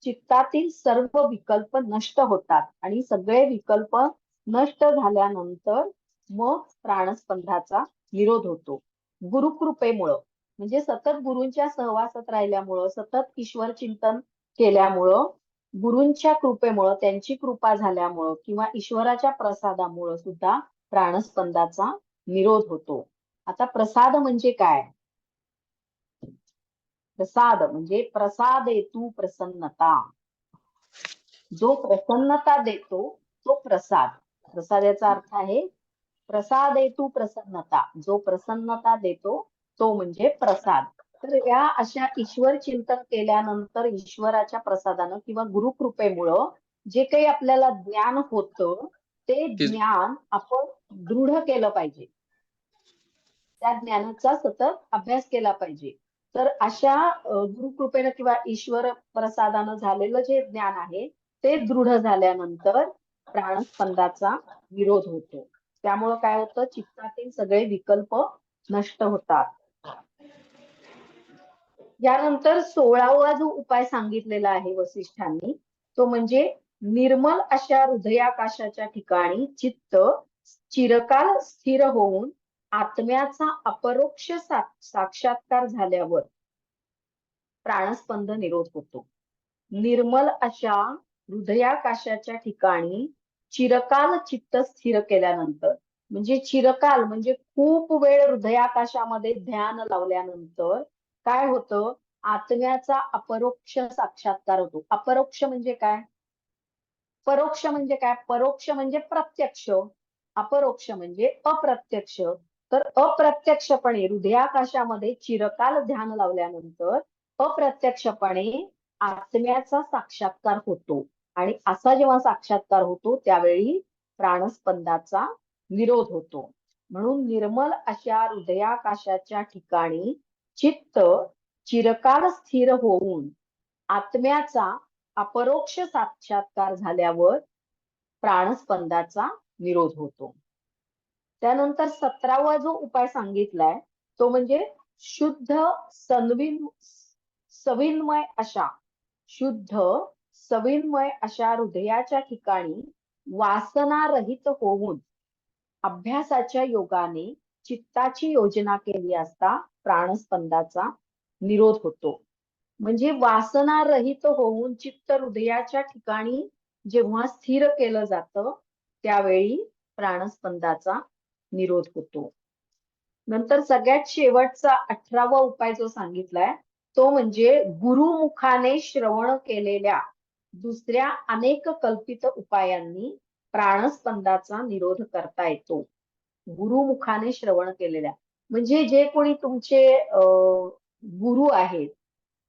चित्तातील सर्व विकल्प नष्ट होतात आणि सगळे विकल्प नष्ट झाल्यानंतर मग प्राणस्पंदाचा निरोध होतो. गुरुकृपेमुळं म्हणजे सतत गुरूंच्या सहवासात राहिल्यामुळं, सतत ईश्वर चिंतन केल्यामुळं, गुरूंच्या कृपेमुळं, त्यांची कृपा झाल्यामुळं किंवा ईश्वराच्या प्रसादामुळं सुद्धा प्राणस्पंदाचा निरोध होतो. आता प्रसाद म्हणजे काय? प्रसाद म्हणजे प्रसादेतु प्रसन्नता. जो प्रसन्नता देतो तो प्रसाद. प्रसाद याचा अर्थ आहे प्रसादेतु प्रसन्नता. जो प्रसन्नता देतो तो म्हणजे प्रसाद. तर या अशा ईश्वर चिंतन केल्यानंतर ईश्वराच्या प्रसादानं किंवा गुरुकृपेमुळं जे काही आपल्याला ज्ञान होतं ते ज्ञान आपण दृढ केलं पाहिजे. त्या ज्ञानाचा सतत अभ्यास केला पाहिजे. तर अशा गुरुकृपेनं किंवा ईश्वर प्रसादानं झालेलं जे ज्ञान आहे ते दृढ झाल्यानंतर प्राणस्पंदाचा विरोध होतो. त्यामुळं काय होतं, चित्तातील सगळे विकल्प नष्ट होतात. यानंतर 16वा जो उपाय सांगितलेला आहे वसिष्ठांनी तो म्हणजे निर्मल अशा हृदयाकाशाच्या ठिकाणी चित्त चिरकाल स्थिर होऊन आत्म्याचा अपरोक्ष साक्षात्कार झाल्यावर प्राणस्पंद निरोध होतो. निर्मल अशा हृदयाकाशाच्या ठिकाणी चिरकाल चित्त स्थिर केल्यानंतर, म्हणजे चिरकाल म्हणजे खूप वेळ हृदयाकाशामध्ये ध्यान लावल्यानंतर काय होतं, आत्म्याचा अपरोक्ष साक्षात्कार होतो. अपरोक्ष म्हणजे काय, परोक्ष म्हणजे काय, परोक्ष म्हणजे प्रत्यक्ष, अपरोक्ष म्हणजे अप्रत्यक्ष. तर अप्रत्यक्षपणे हृदयाकाशामध्ये चिरकाल ध्यान लावल्यानंतर अप्रत्यक्षपणे आत्म्याचा साक्षात्कार होतो. आणि असा जेव्हा साक्षात्कार होतो त्यावेळी प्राणस्पंदाचा निरोध होतो. म्हणून निर्मल अशा हृदयाकाशाच्या ठिकाणी चित्त चिरकाल स्थिर होऊन आत्म्याचा अपरोक्ष साक्षात्कार झाल्यावर प्राणस्पंदाचा निरोध होतो. त्यानंतर 17वा जो उपाय सांगितलाय तो म्हणजे शुद्ध सविनमय अशा शुद्ध सविनमय अशा हृदयाच्या ठिकाणी वासनारहित होऊन अभ्यासाच्या योगाने चित्ताची योजना केली असता प्राणस्पंदाचा निरोध होतो. म्हणजे वासनारहित होऊन चित्त हृदयाच्या ठिकाणी जेव्हा स्थिर केलं जातं त्यावेळी प्राणस्पंदाचा निरोध होतो. नंतर सगळ्यात शेवटचा 18वा उपाय जो सांगितलाय तो म्हणजे गुरुमुखाने श्रवण केलेल्या दुसऱ्या अनेक कल्पित उपायांनी प्राणस्पंदाचा निरोध करता येतो. गुरुमुखाने श्रवण केलेल्या म्हणजे जे कोणी तुमचे गुरु आहेत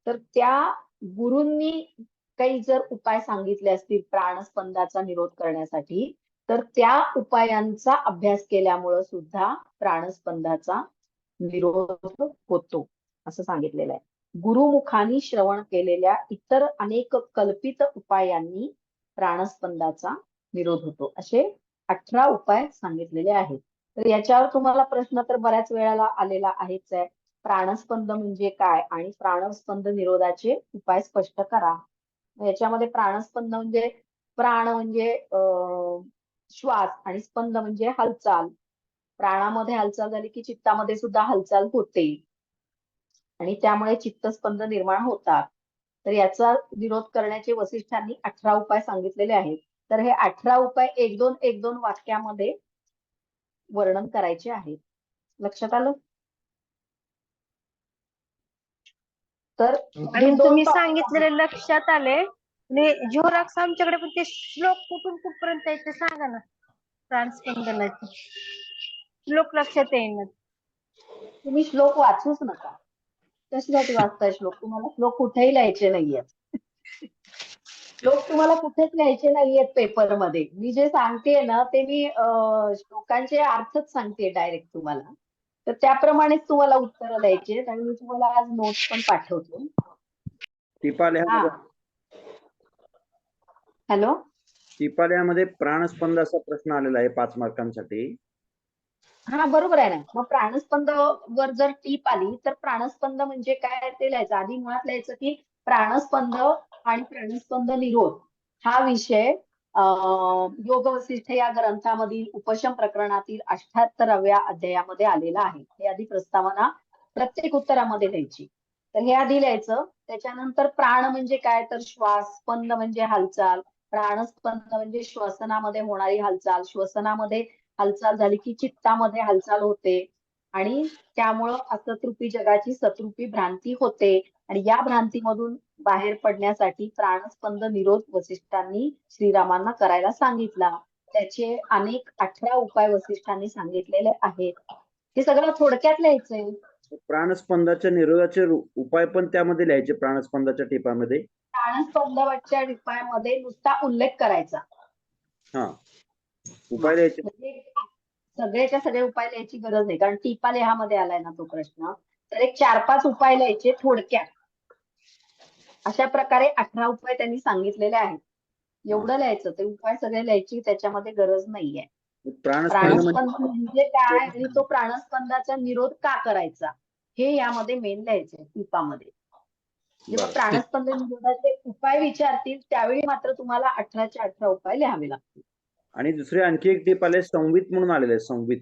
तर त्या गुरूंनी काही जर उपाय सांगितले असतील प्राणस्पंदाचा निरोध करण्यासाठी तर त्या उपायांचा अभ्यास केल्यामुळे सुद्धा प्राणस्पंदाचा निरोध होतो असं सांगितलेलं आहे. गुरुमुखानी श्रवण केलेल्या इतर अनेक कल्पित उपायांनी प्राणस्पंदाचा निरोध होतो. असे 18 उपाय सांगितलेले आहेत. तर याच्यावर तुम्हाला प्रश्न तर बऱ्याच वेळेला आलेला आहेच आहे. प्राणस्पंद म्हणजे काय आणि प्राणस्पंद निरोधाचे उपाय स्पष्ट करा. याच्यामध्ये प्राणस्पंद म्हणजे प्राण म्हणजे श्वास आणि स्पंद म्हणजे हालचाल. प्राणामध्ये हालचाल झाली की चित्तामध्ये सुद्धा हालचाल होते आणि त्यामुळे चित्तस्पंद निर्माण होतात. तर याचा विरोध करण्याचे वसिष्ठांनी 18 उपाय सांगितलेले आहेत. तर हे 18 उपाय 1-2 वाक्यामध्ये वर्णन करायचे आहेत. लक्षात आलं? तर हे तुम्ही सांगितलेले लक्षात आले. आणि जोराक्स आमच्याकडे पण ते श्लोक कुठून कुठपर्यंत आहे ते सांगा ना. प्राणस्पंदनाचे श्लोक लक्षात येईन. तुम्ही श्लोक वाचूच नका. कशासाठी वाचताय श्लोक? तुम्हाला श्लोक कुठेही लिहायचे नाहीयेत. श्लोक तुम्हाला कुठेच लिहायचे नाहीयेत पेपरमध्ये. मी जे सांगतेय ना ते मी श्लोकांचे अर्थच सांगते डायरेक्ट तुम्हाला. तर त्याप्रमाणेच तुम्हाला उत्तर द्यायचे आणि मी तुम्हाला आज नोट्स पण पाठवतो. हॅलो, टिपाल्यामध्ये प्राणस्पंदाचा प्रश्न आलेला आहे 5 मार्कांसाठी. हा बरोबर आहे ना. मग प्राणस्पंद वर जर टीप आली तर प्राणस्पंद म्हणजे काय ते लिहायचं. आधी मुळात लिहायचं की प्राणस्पंद आणि प्राणस्पंद निरोध हा विषय योग वसिष्ठ या ग्रंथामधील उपशम प्रकरणातील 78व्या अध्यायामध्ये आलेला आहे. हे आधी प्रस्तावना प्रत्येक उत्तरामध्ये लिहायची. तर हे आधी लिहायचं. त्याच्यानंतर प्राण म्हणजे काय तर श्वास, स्पंद म्हणजे हालचाल, प्राणस्पंद म्हणजे श्वसनामध्ये होणारी हालचाल, श्वसनामध्ये हालचाल झाली की चित्तामध्ये हालचाल होते आणि त्यामुळं असतरूपी जगाची सतरूपी भ्रांती होते आणि या भ्रांतीमधून बाहेर पडण्यासाठी प्राणस्पंद निरोध वसिष्ठांनी श्रीरामांना करायला सांगितला. त्याचे अनेक 18 उपाय वसिष्ठांनी सांगितलेले आहेत. हे सगळं थोडक्यात लिहायचंय. प्राणस्पंदाच्या निरोधाचे उपाय पण त्यामध्ये लिहायचे. प्राणस्पंदाच्या टिपामध्ये प्राणस्पंदाच्या उपायामध्ये नुसता उल्लेख करायचा. हा उपाय लिहायचे. सगळेच्या सगळे उपाय लिहायची गरज नाही, कारण टिपा लेहामध्ये आलाय ना तो प्रश्न. तर एक 4-5 उपाय लिहायचे थोडक्यात. अशा प्रकारे 18 उपाय त्यांनी सांगितलेले आहेत. एवढं लिहायचं, ते उपाय सगळे लिहायची त्याच्यामध्ये गरज नाहीये. प्राणस्पंद प्राणस्पंद म्हणजे काय आणि तो प्राणस्पंदाचा निरोध का करायचा हे यामध्ये मेन लिहायचंय टिपामध्ये. जेव्हा बरं. प्राणस्पंद निरोधाचे उपाय विचारतील त्यावेळी मात्र तुम्हाला 18च्या 18 उपाय लिहावे लागतील. आणि दुसरी आणखी एक टीप आले, संवित म्हणून आलेले आहे, संवित.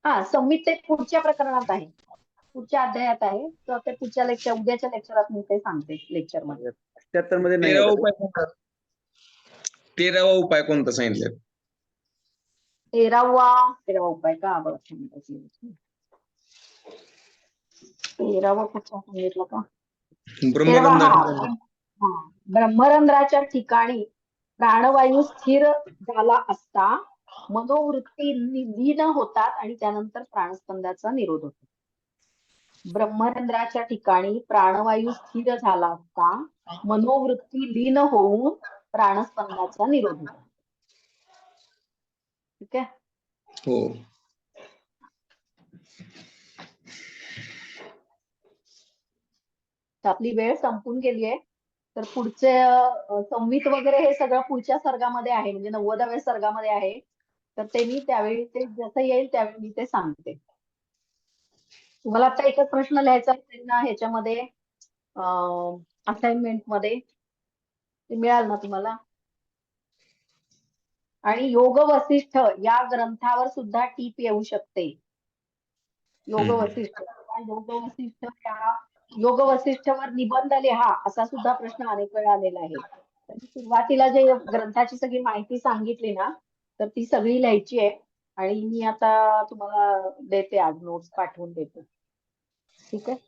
हा, संवित ते पुढच्या प्रकरणात आहे, पुढच्या अध्यायात आहे. तर ते पुढच्या उद्याच्या लेक्चरात मी ते सांगते लेक्चरमध्ये. 78 मध्ये नाही 13वा आहे का? उपाय कोणता? 13वा उपाय कोणता सांगितलं? 13वा उपाय का बघ, 13वा कुठचा सांगितलं का? 13वा, ब्रह्मरंध्र. ब्रह्मरंध्राच्या ठिकाणी प्राणवायू स्थिर झाला असता मनोवृत्ती लीन होतात आणि त्यानंतर प्राणस्पंदाचा निरोध होतो. ब्रह्मरंध्राच्या ठिकाणी प्राणवायू स्थिर झाला असता मनोवृत्ती लीन होऊन प्राणस्पंदाचा निरोध होतो. ठीक आहे. हो. आपली वेळ संपून गेली आहे. तर पुढचे संवित वगैरे हे सगळं पुढच्या सर्गामध्ये आहे, म्हणजे 90व्या सर्गामध्ये आहे. तर ते मी त्यावेळी, ते जसं येईल त्यावेळी मी ते सांगते. तुम्हाला आता एकच प्रश्न लिहायचा असेल ना ह्याच्यामध्ये, असाइनमेंट मध्ये, ते मिळाल ना तुम्हाला. आणि योग वसिष्ठ या ग्रंथावर सुद्धा टीप येऊ शकते. योग वसिष्ठ, योग वसिष्ठवर निबंध लिहा असा सुद्धा प्रश्न अनेक वेळा आलेला आहे. सुरुवातीला जे ग्रंथाची सगळी माहिती सांगितली ना, तर ती सगळी लिहायची आहे. आणि मी आता तुम्हाला देते, आज नोट्स पाठवून देते. ठीक आहे.